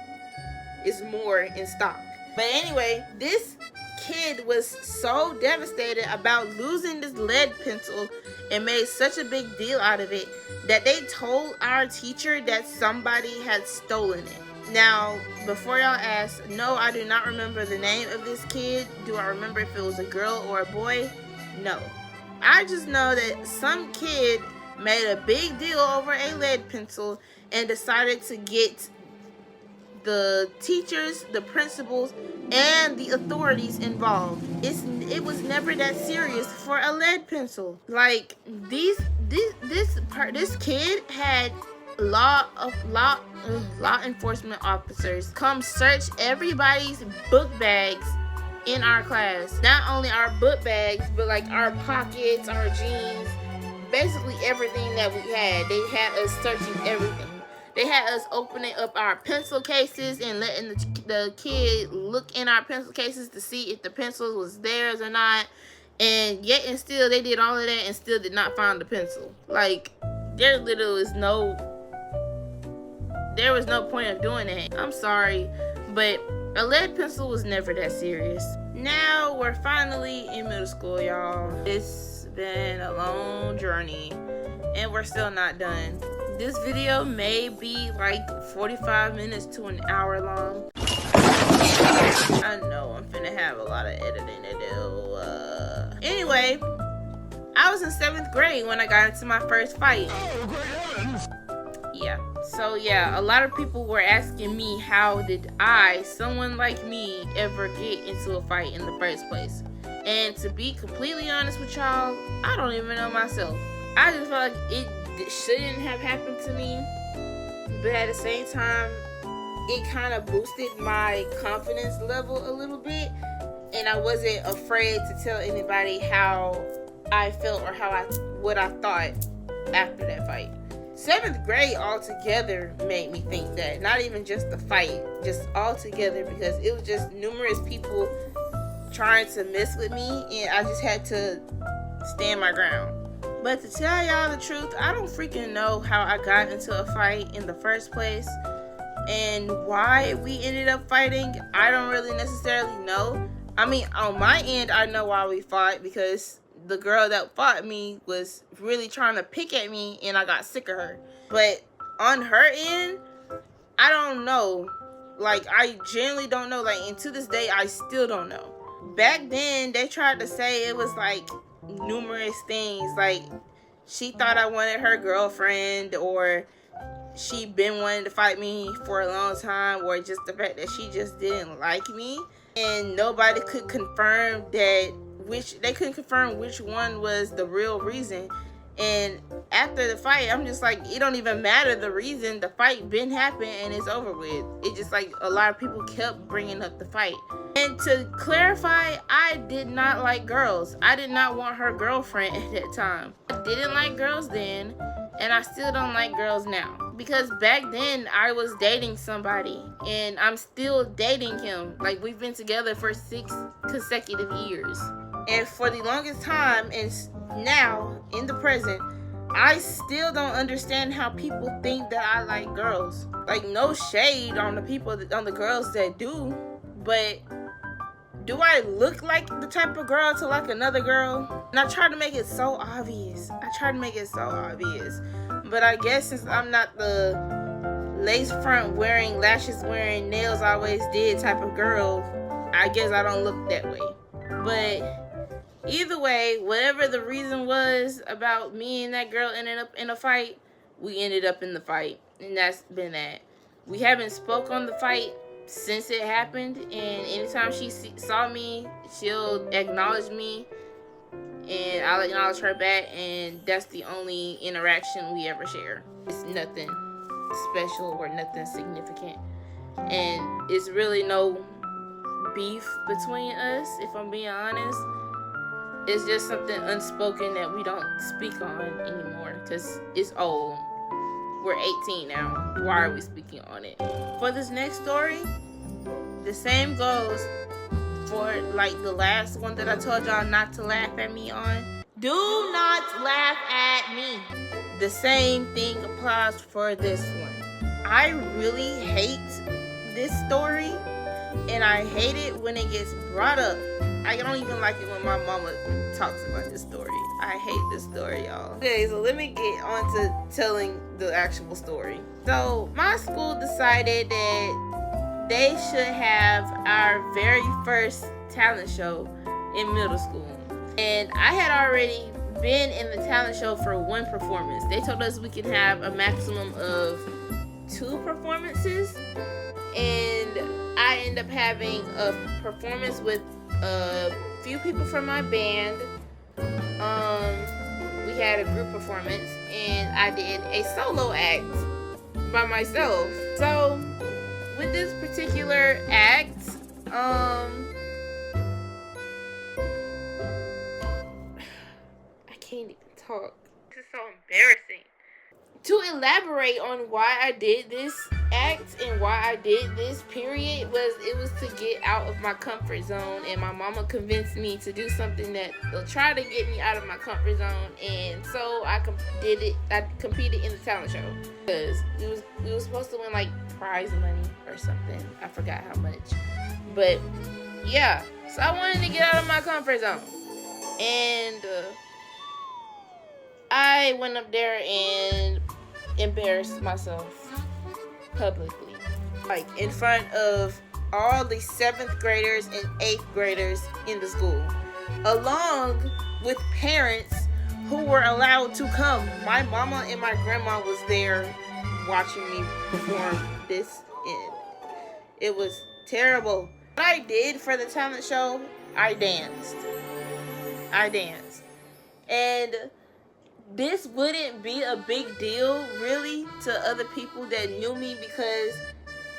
It's more in stock. But anyway, this kid was so devastated about losing this lead pencil and made such a big deal out of it that they told our teacher that somebody had stolen it. Now, before y'all ask, no, I do not remember the name of this kid. Do I remember if it was a girl or a boy? No. I just know that some kid made a big deal over a lead pencil and decided to get the teachers, the principals, and the authorities involved. It was never that serious for a lead pencil. Like, this kid had law enforcement officers come search everybody's book bags in our class. Not only our book bags, but like our pockets, our jeans, basically everything that we had. They had us searching everything. They had us opening up our pencil cases and letting the kid look in our pencil cases to see if the pencil was theirs or not. And yet and still they did all of that and still did not find the pencil. Like, there was no point of doing that. I'm sorry, but a lead pencil was never that serious. Now we're finally in middle school, y'all. It's been a long journey and we're still not done. This video may be like 45 minutes to an hour long. I know I'm finna have a lot of editing to do. Anyway, I was in 7th grade when I got into my first fight. Yeah. So yeah, a lot of people were asking me how did someone like me, ever get into a fight in the first place. And to be completely honest with y'all, I don't even know myself. I just felt like it shouldn't have happened to me, but at the same time, it kind of boosted my confidence level a little bit, and I wasn't afraid to tell anybody how I felt or what I thought after that fight. 7th grade altogether made me think that, not even just the fight, just altogether, because it was just numerous people trying to mess with me, and I just had to stand my ground. But to tell y'all the truth, I don't freaking know how I got into a fight in the first place, and why we ended up fighting, I don't really necessarily know. I mean, on my end, I know why we fought, because the girl that fought me was really trying to pick at me and I got sick of her. But on her end, I don't know. Like, I genuinely don't know. Like, and to this day, I still don't know. Back then, they tried to say it was like numerous things. Like, she thought I wanted her girlfriend, or she been wanting to fight me for a long time, or just the fact that she just didn't like me. And nobody could confirm that which one was the real reason. And after the fight, I'm just like, it don't even matter the reason. The fight been happened and it's over with. It just like a lot of people kept bringing up the fight. And to clarify, I did not like girls. I did not want her girlfriend at that time. I didn't like girls then, and I still don't like girls now. Because back then, I was dating somebody, and I'm still dating him. Like, we've been together for 6 consecutive years. And for the longest time, and now, in the present, I still don't understand how people think that I like girls. Like, no shade on the girls that do, but do I look like the type of girl to like another girl? And I try to make it so obvious. But I guess since I'm not the lace front wearing, lashes wearing, nails always did type of girl, I guess I don't look that way. But either way, whatever the reason was about me and that girl ended up in a fight, we ended up in the fight. And that's been that. We haven't spoke on the fight since it happened, and anytime she saw me, she'll acknowledge me and I'll acknowledge her back, and that's the only interaction we ever share. It's nothing special or nothing significant, and it's really no beef between us, if I'm being honest. It's just something unspoken that we don't speak on anymore because it's old. We're 18 now. Why are we speaking on it? For this next story, the same goes for like the last one that I told y'all not to laugh at me on. Do not laugh at me. The same thing applies for this one. I really hate this story, and I hate it when it gets brought up. I don't even like it when my mama talks about this story. I hate this story, y'all. Okay, so let me get on to telling the actual story. So my school decided that they should have our very first talent show in middle school. And I had already been in the talent show for one performance. They told us we can have a maximum of 2 performances. And I ended up having a performance with a few people from my band. We had a group performance, and I did a solo act by myself. So with this particular act, I can't even talk. This is so embarrassing. To elaborate on why I did this act and why I did this period it was to get out of my comfort zone, and my mama convinced me to do something that will try to get me out of my comfort zone, and so I did it. I competed in the talent show because we was supposed to win like prize money or something. I forgot how much, but yeah. So I wanted to get out of my comfort zone, and I went up there and embarrassed myself publicly, like in front of all the 7th graders and 8th graders in the school, along with parents who were allowed to come. My mama and my grandma was there watching me perform this, and it was terrible. What I did for the talent show, I danced, and this wouldn't be a big deal really to other people that knew me, because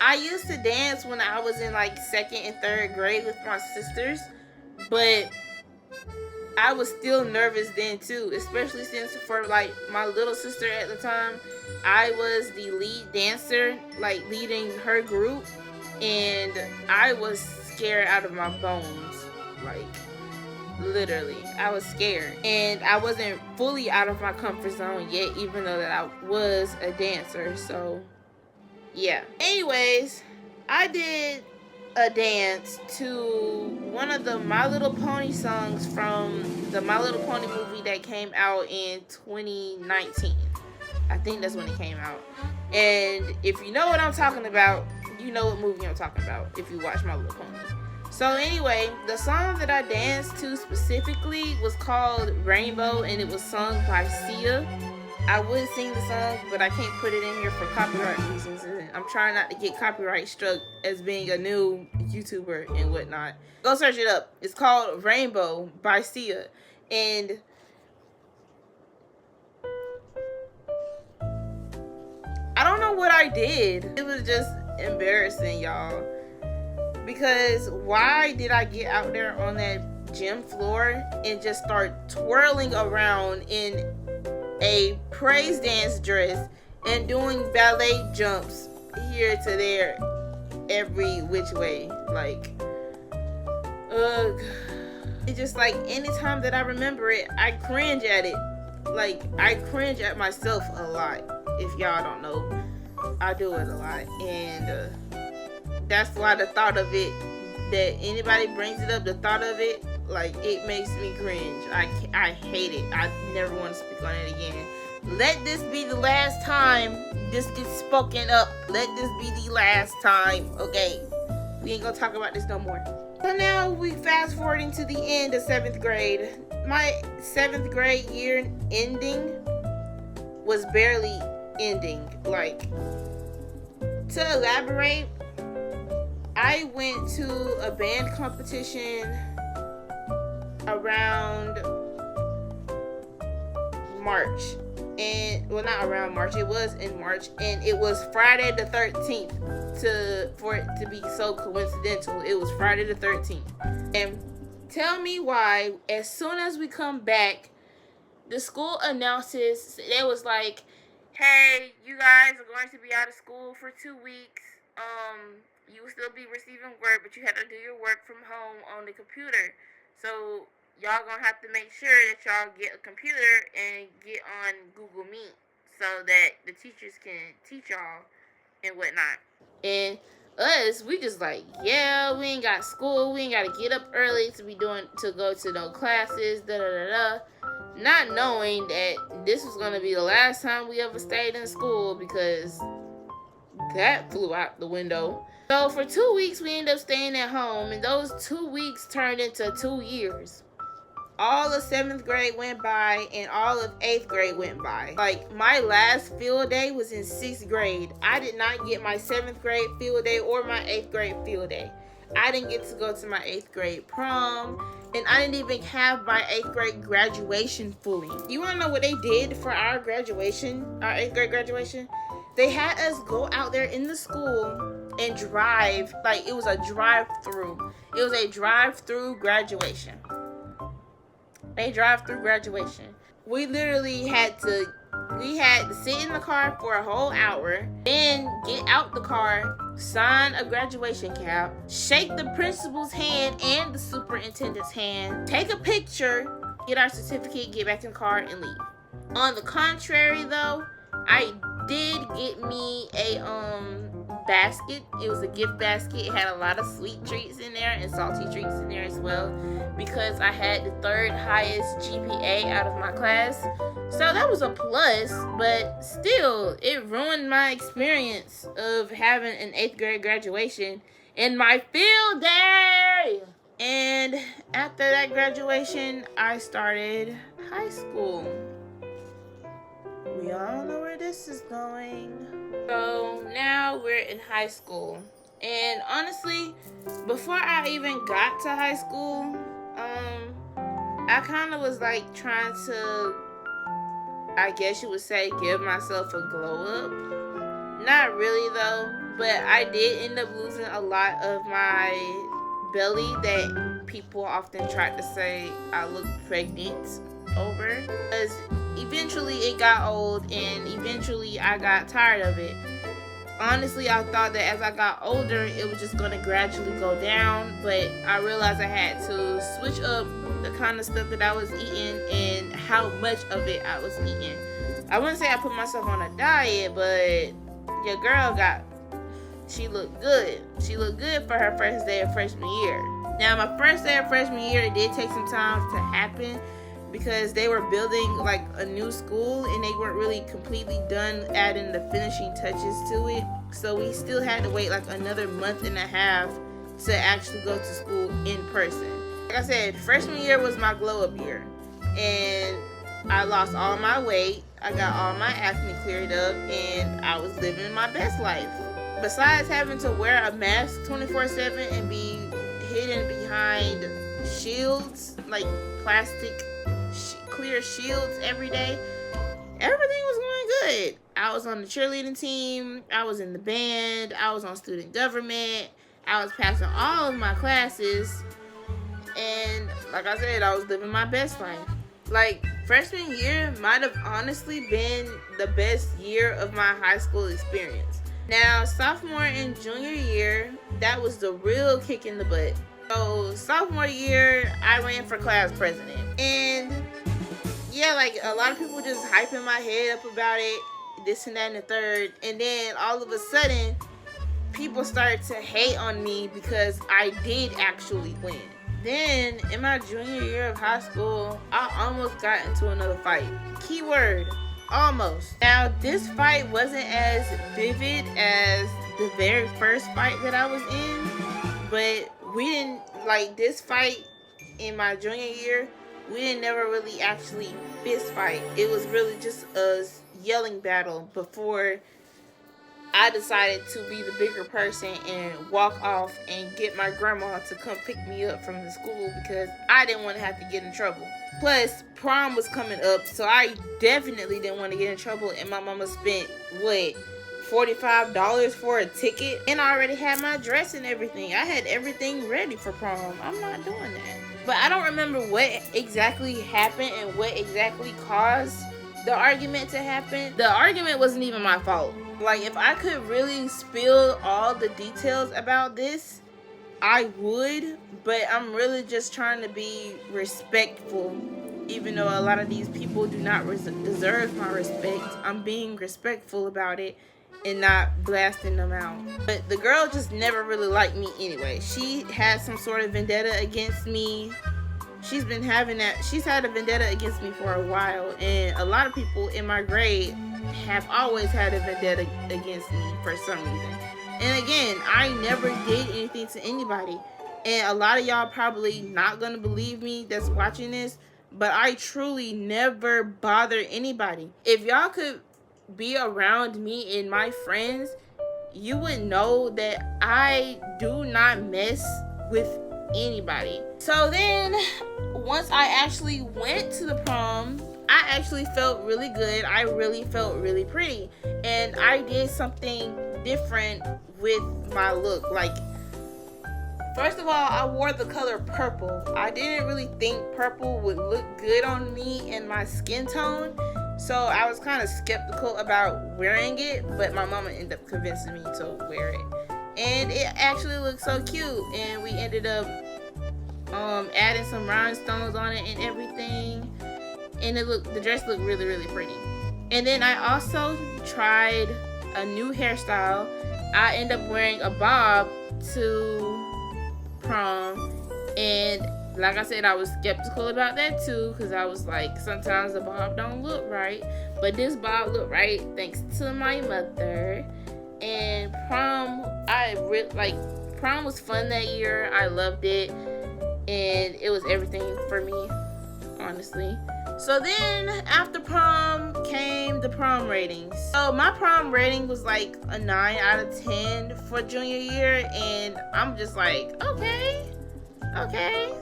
I used to dance when I was in like 2nd and 3rd grade with my sisters, but I was still nervous then too, especially since for like my little sister at the time, I was the lead dancer, like leading her group, and I was scared out of my bones, like literally, I was scared, and I wasn't fully out of my comfort zone yet, even though that I was a dancer. So yeah. Anyways, I did a dance to one of the My Little Pony songs from the My Little Pony movie that came out in 2019. I think that's when it came out. And if you know what I'm talking about, you know what movie I'm talking about if you watch My Little Pony. So anyway, the song that I danced to specifically was called Rainbow, and it was sung by Sia. I would sing the song, but I can't put it in here for copyright reasons. And I'm trying not to get copyright struck as being a new YouTuber and whatnot. Go search it up. It's called Rainbow by Sia. And I don't know what I did. It was just embarrassing, y'all. Because why did I get out there on that gym floor and just start twirling around in a praise dance dress and doing ballet jumps here to there every which way? Like, ugh. It's just like anytime that I remember it, I cringe at it. Like, I cringe at myself a lot. If y'all don't know, I do it a lot. And that's why the thought of it, that anybody brings it up, the thought of it, like, it makes me cringe. I hate it. I never want to speak on it again. Let this be the last time this gets spoken up. Let this be the last time, okay? We ain't gonna talk about this no more. So now we fast forwarding to the end of 7th grade. My 7th grade year ending was barely ending. Like, to elaborate, I went to a band competition around March. And, well, not around March, it was in March. And it was Friday the 13th. For it to be so coincidental, it was Friday the 13th. And tell me why, as soon as we come back, the school announces, it was like, hey, you guys are going to be out of school for 2 weeks. You will still be receiving work, but you have to do your work from home on the computer. So y'all gonna have to make sure that y'all get a computer and get on Google Meet so that the teachers can teach y'all and whatnot. And us, we just like, yeah, we ain't got school, we ain't gotta get up early to go to no classes, not knowing that this was gonna be the last time we ever stayed in school, because that flew out the window. So for 2 weeks we ended up staying at home, and those 2 weeks turned into 2 years. All of 7th grade went by, and all of 8th grade went by. Like, my last field day was in 6th grade. I did not get my 7th grade field day or my 8th grade field day. I didn't get to go to my 8th grade prom, and I didn't even have my 8th grade graduation fully. You wanna know what they did for our graduation, our 8th grade graduation? They had us go out there in the school and drive. Like, it was a drive-through. It was a drive-through graduation. A drive-through graduation. We literally had to sit in the car for a whole hour, then get out the car, sign a graduation cap, shake the principal's hand and the superintendent's hand, take a picture, get our certificate, get back in the car, and leave. On the contrary, though, I did get me a basket. It was a gift basket. It had a lot of sweet treats in there and salty treats in there as well, because I had the 3rd highest GPA out of my class. So that was a plus, but still, it ruined my experience of having an 8th grade graduation in my field day. And after that graduation, I started high school. We all know where this is going. So now we're in high school. And honestly, before I even got to high school, I kind of was like trying to, I guess you would say, give myself a glow up. Not really though, but I did end up losing a lot of my belly that people often try to say I look pregnant over. Because eventually it got old, and eventually I got tired of it. Honestly, I thought that as I got older, it was just going to gradually go down, but I realized I had to switch up the kind of stuff that I was eating and how much of it I was eating. I wouldn't say I put myself on a diet, but your girl she looked good. She looked good for her first day of freshman year. Now, my first day of freshman year, it did take some time to happen, because they were building like a new school and they weren't really completely done adding the finishing touches to it. So we still had to wait like another month and a half to actually go to school in person. Like I said, freshman year was my glow up year, and I lost all my weight. I got all my acne cleared up, and I was living my best life. Besides having to wear a mask 24/7 and be hidden behind shields, like plastic clear shields every day, everything was going good. I was on the cheerleading team, I was in the band, I was on student government, I was passing all of my classes, and like I said, I was living my best life. Like, freshman year might have honestly been the best year of my high school experience. Now, sophomore and junior year, that was the real kick in the butt. So, sophomore year, I ran for class president. And yeah, like, a lot of people just hyping my head up about it, this and that and the third. And then all of a sudden, people started to hate on me because I did actually win. Then, in my junior year of high school, I almost got into another fight. Keyword, almost. Now, this fight wasn't as vivid as the very first fight that I was in, but we didn't, like, this fight in my junior year, we didn't never really actually fist fight. It was really just a yelling battle before I decided to be the bigger person and walk off and get my grandma to come pick me up from the school because I didn't want to have to get in trouble. Plus, prom was coming up, so I definitely didn't want to get in trouble, and my mama spent, what, $45 for a ticket? And I already had my dress and everything. I had everything ready for prom. I'm not doing that. But I don't remember what exactly happened and what exactly caused the argument to happen. The argument wasn't even my fault. Like, if I could really spill all the details about this, I would, but I'm really just trying to be respectful. Even though a lot of these people do not deserve my respect, I'm being respectful about it and not blasting them out. But the girl just never really liked me anyway. She had some sort of vendetta against me. She's had a vendetta against me for a while, and a lot of people in my grade have always had a vendetta against me for some reason. And again, I never did anything to anybody. And a lot of y'all probably not gonna believe me that's watching this, but I truly never bother anybody. If y'all could be around me and my friends, you would know that I do not mess with anybody. So then, once I actually went to the prom, I actually felt really good. I really felt really pretty. And I did something different with my look. Like, first of all, I wore the color purple. I didn't really think purple would look good on me and my skin tone. So I was kind of skeptical about wearing it, but my mama ended up convincing me to wear it. And it actually looked so cute. And we ended up adding some rhinestones on it and everything. And the dress looked really, really pretty. And then I also tried a new hairstyle. I ended up wearing a bob to prom, and like I said, I was skeptical about that too, because I was like, sometimes the bob don't look right, but this bob looked right thanks to my mother. And prom, prom was fun that year. I loved it, and it was everything for me, honestly. So then after prom came the prom ratings. So my prom rating was like a 9 out of 10 for junior year, and I'm just like, okay.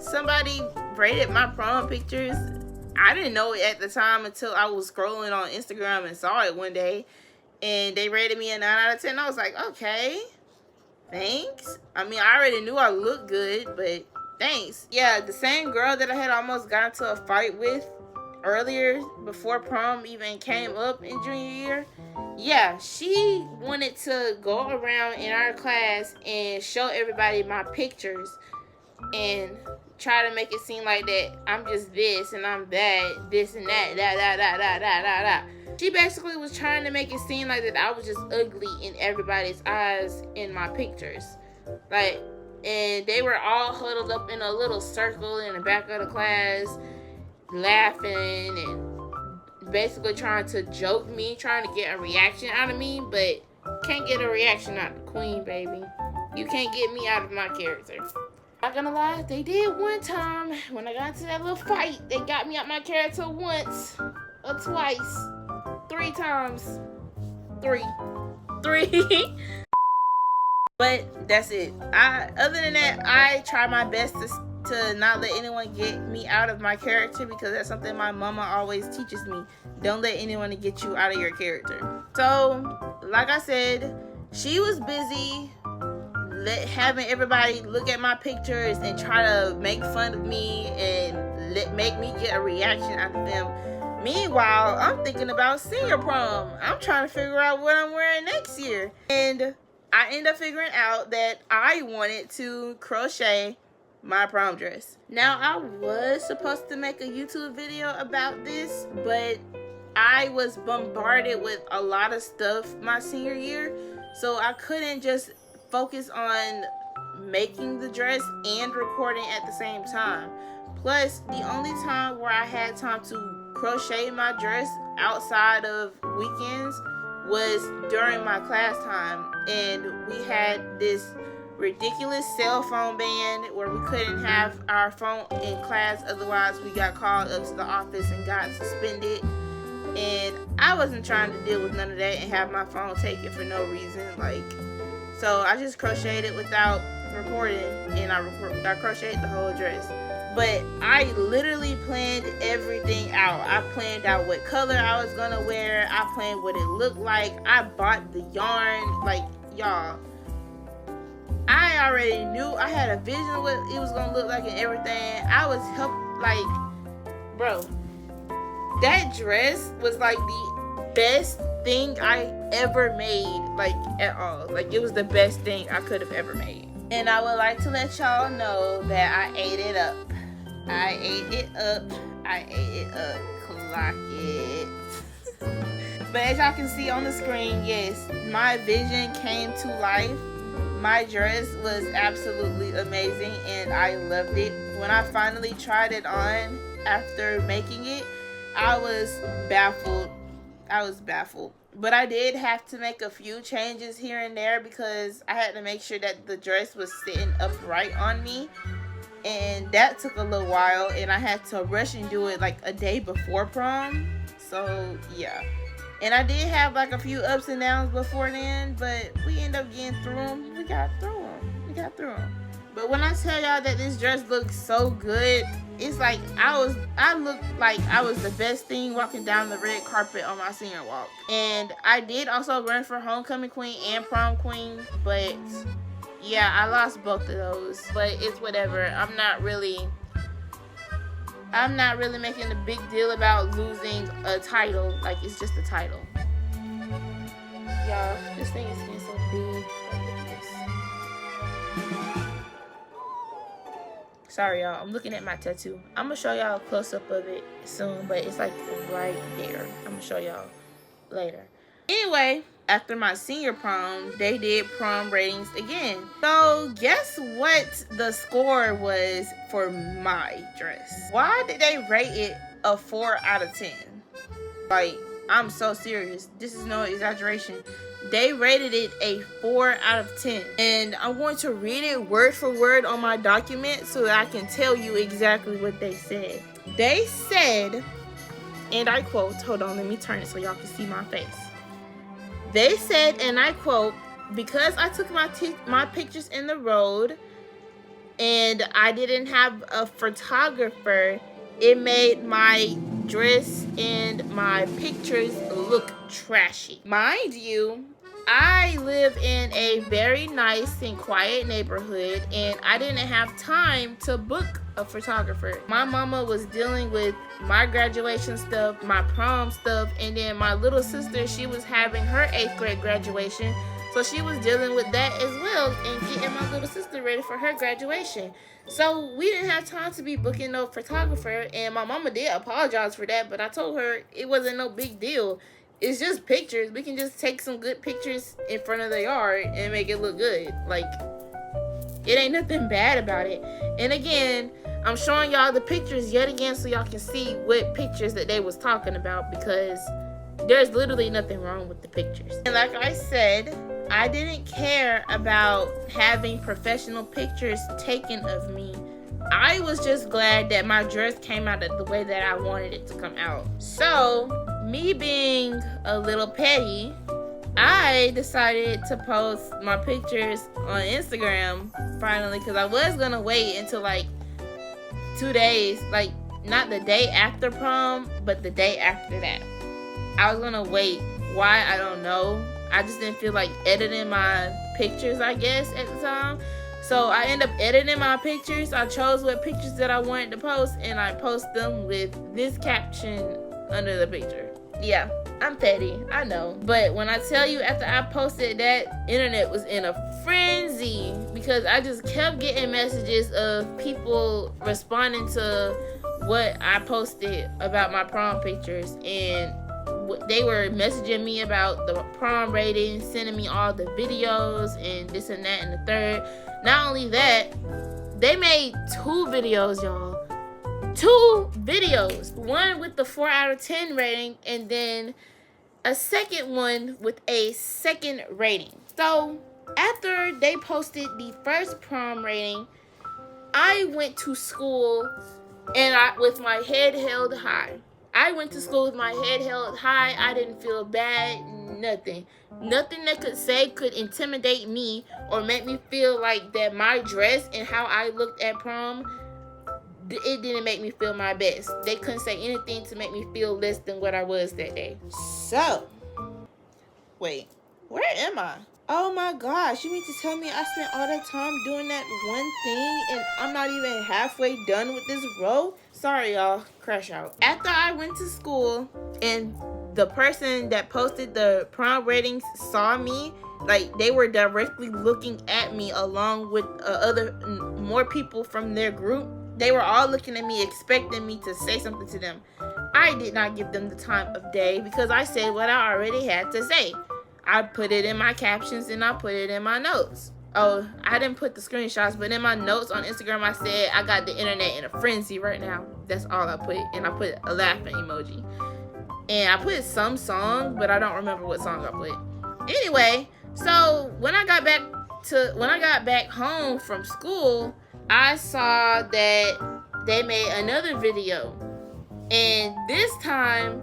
Somebody rated my prom pictures. I didn't know it at the time until I was scrolling on Instagram and saw it one day, and they rated me a 9 out of 10. I was like, okay, thanks. I mean, I already knew I looked good, but thanks. Yeah, the same girl that I had almost got into a fight with earlier before prom even came up in junior year, yeah, she wanted to go around in our class and show everybody my pictures and try to make it seem like that I'm just this and I'm that, this and that, She basically was trying to make it seem like that I was just ugly in everybody's eyes in my pictures. Like, and they were all huddled up in a little circle in the back of the class, laughing and basically trying to joke me, trying to get a reaction out of me, but can't get a reaction out of the queen, baby. You can't get me out of my character. Not gonna lie, they did one time when I got into that little fight. They got me out my character once or twice. 3 times. 3. But that's it. Other than that, I try my best to not let anyone get me out of my character, because that's something my mama always teaches me. Don't let anyone get you out of your character. So, like I said, she was busy having everybody look at my pictures and try to make fun of me and make me get a reaction out of them. Meanwhile, I'm thinking about senior prom. I'm trying to figure out what I'm wearing next year. And I end up figuring out that I wanted to crochet my prom dress. Now, I was supposed to make a YouTube video about this, but I was bombarded with a lot of stuff my senior year, so I couldn't just focus on making the dress and recording at the same time. Plus, the only time where I had time to crochet my dress outside of weekends was during my class time, and we had this ridiculous cell phone ban where we couldn't have our phone in class, otherwise we got called up to the office and got suspended. And I wasn't trying to deal with none of that and have my phone taken for no reason. So I just crocheted without recording, and I crocheted the whole dress. But I literally planned everything out. I planned out what color I was gonna wear. I planned what it looked like. I bought the yarn. Y'all, I already knew. I had a vision of what it was gonna look like and everything. I was bro, that dress was the best thing I ever made, at all. It was the best thing I could have ever made. And I would like to let y'all know that I ate it up. I ate it up. Clock it. But as y'all can see on the screen, yes, my vision came to life. My dress was absolutely amazing and I loved it. When I finally tried it on after making it, I was baffled. But I did have to make a few changes here and there because I had to make sure that the dress was sitting upright on me. And that took a little while, and I had to rush and do it a day before prom. So yeah. And I did have a few ups and downs before then, but we ended up getting through them. We got through them. But when I tell y'all that this dress looks so good, it's I looked like I was the best thing walking down the red carpet on my senior walk. And I did also run for homecoming queen and prom queen, but yeah, I lost both of those. But it's whatever. I'm not really making a big deal about losing a title. It's just a title. Y'all, this thing is getting so big. Look at this. Sorry, y'all. I'm looking at my tattoo. I'm going to show y'all a close-up of it soon, but it's right there. I'm going to show y'all later. Anyway, after my senior prom, they did prom ratings again. So guess what the score was for my dress? Why did they rate it a 4 out of 10? I'm so serious. This is no exaggeration. They rated it a 4 out of 10. And I'm going to read it word for word on my document so that I can tell you exactly what they said. They said, and I quote, hold on, let me turn it so y'all can see my face. They said, and I quote, because I took my pictures in the road and I didn't have a photographer, it made my dress and my pictures look trashy. Mind you, I live in a very nice and quiet neighborhood and I didn't have time to book a photographer. My mama was dealing with my graduation stuff, my prom stuff, and then my little sister, she was having her 8th grade graduation, so she was dealing with that as well and getting my little sister ready for her graduation. So we didn't have time to be booking no photographer, and my mama did apologize for that, but I told her it wasn't no big deal. It's just pictures. We can just take some good pictures in front of the yard and make it look good. It ain't nothing bad about it. And again, I'm showing y'all the pictures yet again so y'all can see what pictures that they was talking about, because there's literally nothing wrong with the pictures. And like I said, I didn't care about having professional pictures taken of me. I was just glad that my dress came out the way that I wanted it to come out. So me being a little petty, I decided to post my pictures on Instagram finally, because I was gonna wait until like 2 days, like not the day after prom, but the day after that. I was gonna wait. Why? I don't know. I just didn't feel like editing my pictures, I guess, at the time. So I ended up editing my pictures. I chose what pictures that I wanted to post, and I post them with this caption under the picture. Yeah, I'm petty, I know. But when I tell you, after I posted that, internet was in a frenzy, because I just kept getting messages of people responding to what I posted about my prom pictures, and they were messaging me about the prom ratings, sending me all the videos and this and that and the third. Not only that, they made 2 videos, y'all. 2 videos. One with the 4 out of 10 rating, and then a second one with a second rating. So after they posted the first prom rating, I went to school and with my head held high. I went to school with my head held high. I didn't feel bad, nothing. Nothing that could say could intimidate me or make me feel like that my dress and how I looked at prom, it didn't make me feel my best. They couldn't say anything to make me feel less than what I was that day. So, wait, where am I? Oh my gosh, you mean to tell me I spent all that time doing that one thing and I'm not even halfway done with this row? Sorry, y'all. Crash out. After I went to school and the person that posted the prom ratings saw me, like they were directly looking at me along with more people from their group. They were all looking at me, expecting me to say something to them. I did not give them the time of day because I said what I already had to say. I put it in my captions and I put it in my notes. Oh, I didn't put the screenshots, but in my notes on Instagram, I said I got the internet in a frenzy right now. That's all I put. And I put a laughing emoji. And I put some song, but I don't remember what song I put. Anyway, so when I got back home from school, I saw that they made another video. And this time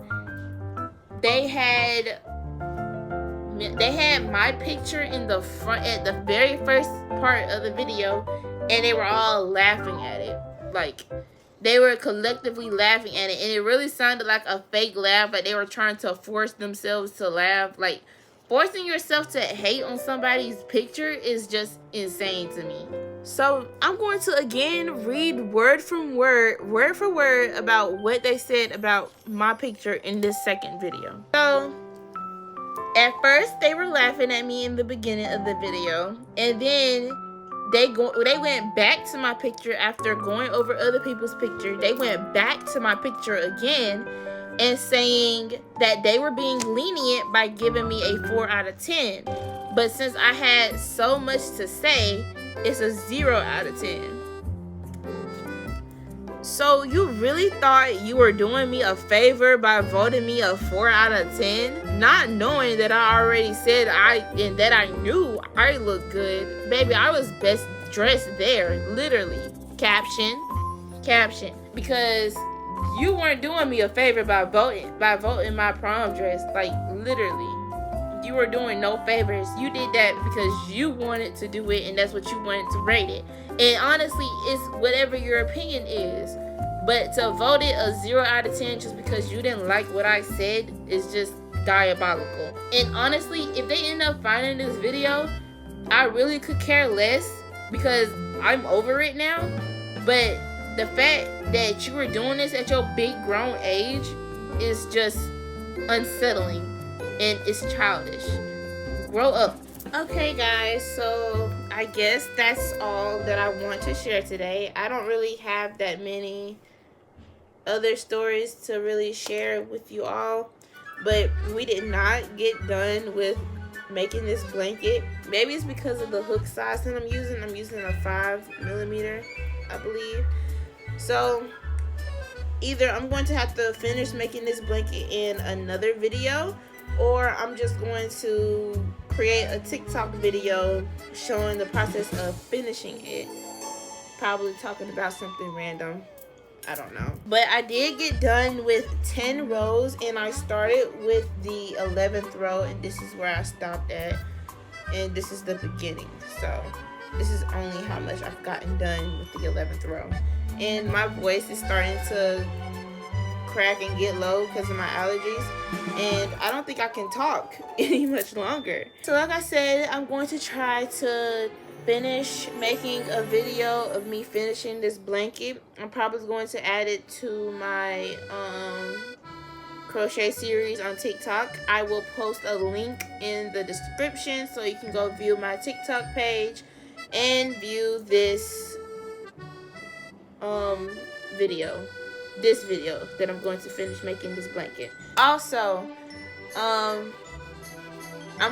they had my picture in the front at the very first part of the video, and they were all laughing at it. Like, they were collectively laughing at it, and it really sounded like a fake laugh, like they were trying to force themselves to laugh. Like, forcing yourself to hate on somebody's picture is just insane to me. So I'm going to again read word for word about what they said about my picture in this second video. So at first, they were laughing at me in the beginning of the video, and then they went back to my picture after going over other people's picture. They went back to my picture again and saying that they were being lenient by giving me a 4 out of 10. But since I had so much to say, it's a 0 out of 10. So you really thought you were doing me a favor by voting me a 4 out of 10? Not knowing that I already said that I knew I looked good. Baby, I was best dressed there, literally. Caption. Because you weren't doing me a favor by voting my prom dress. Like, literally. You were doing no favors. You did that because you wanted to do it, and that's what you wanted to rate it. And honestly, it's whatever your opinion is. But to vote it a 0 out of 10 just because you didn't like what I said is just diabolical. And honestly, if they end up finding this video, I really could care less because I'm over it now. But the fact that you were doing this at your big grown age is just unsettling, and it's childish. Grow up. Okay guys, so I guess that's all that I want to share today. I don't really have that many other stories to really share with you all, but we did not get done with making this blanket. Maybe it's because of the hook size that I'm using. I'm using a 5mm, I believe. So either I'm going to have to finish making this blanket in another video, or I'm just going to create a TikTok video showing the process of finishing it. Probably talking about something random. I don't know. But I did get done with 10 rows, and I started with the 11th row, and this is where I stopped at. And this is the beginning. So this is only how much I've gotten done with the 11th row. And my voice is starting to crack and get low because of my allergies, and I don't think I can talk any much longer. So like I said, I'm going to try to finish making a video of me finishing this blanket. I'm probably going to add it to my crochet series on TikTok. I will post a link in the description so you can go view my TikTok page and view this video that I'm going to finish making this blanket. Also, I'm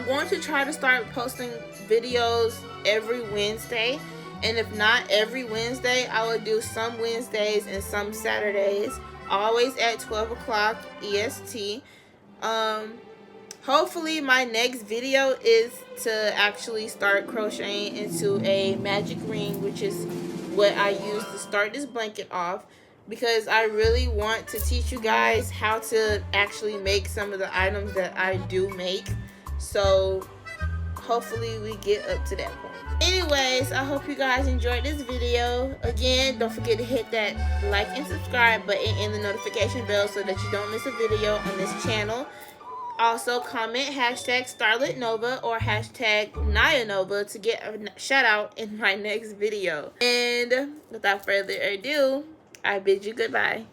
going to try to start posting videos every Wednesday, and if not every Wednesday, I will do some Wednesdays and some Saturdays, always at 12 o'clock EST. Hopefully my next video is to actually start crocheting into a magic ring, which is what I used to start this blanket off, because I really want to teach you guys how to actually make some of the items that I do make. So hopefully we get up to that point. Anyways, I hope you guys enjoyed this video. Again, don't forget to hit that like and subscribe button and the notification bell so that you don't miss a video on this channel. Also, comment hashtag Starlit Nova or hashtag Naya Nova to get a shout out in my next video. And without further ado, I bid you goodbye.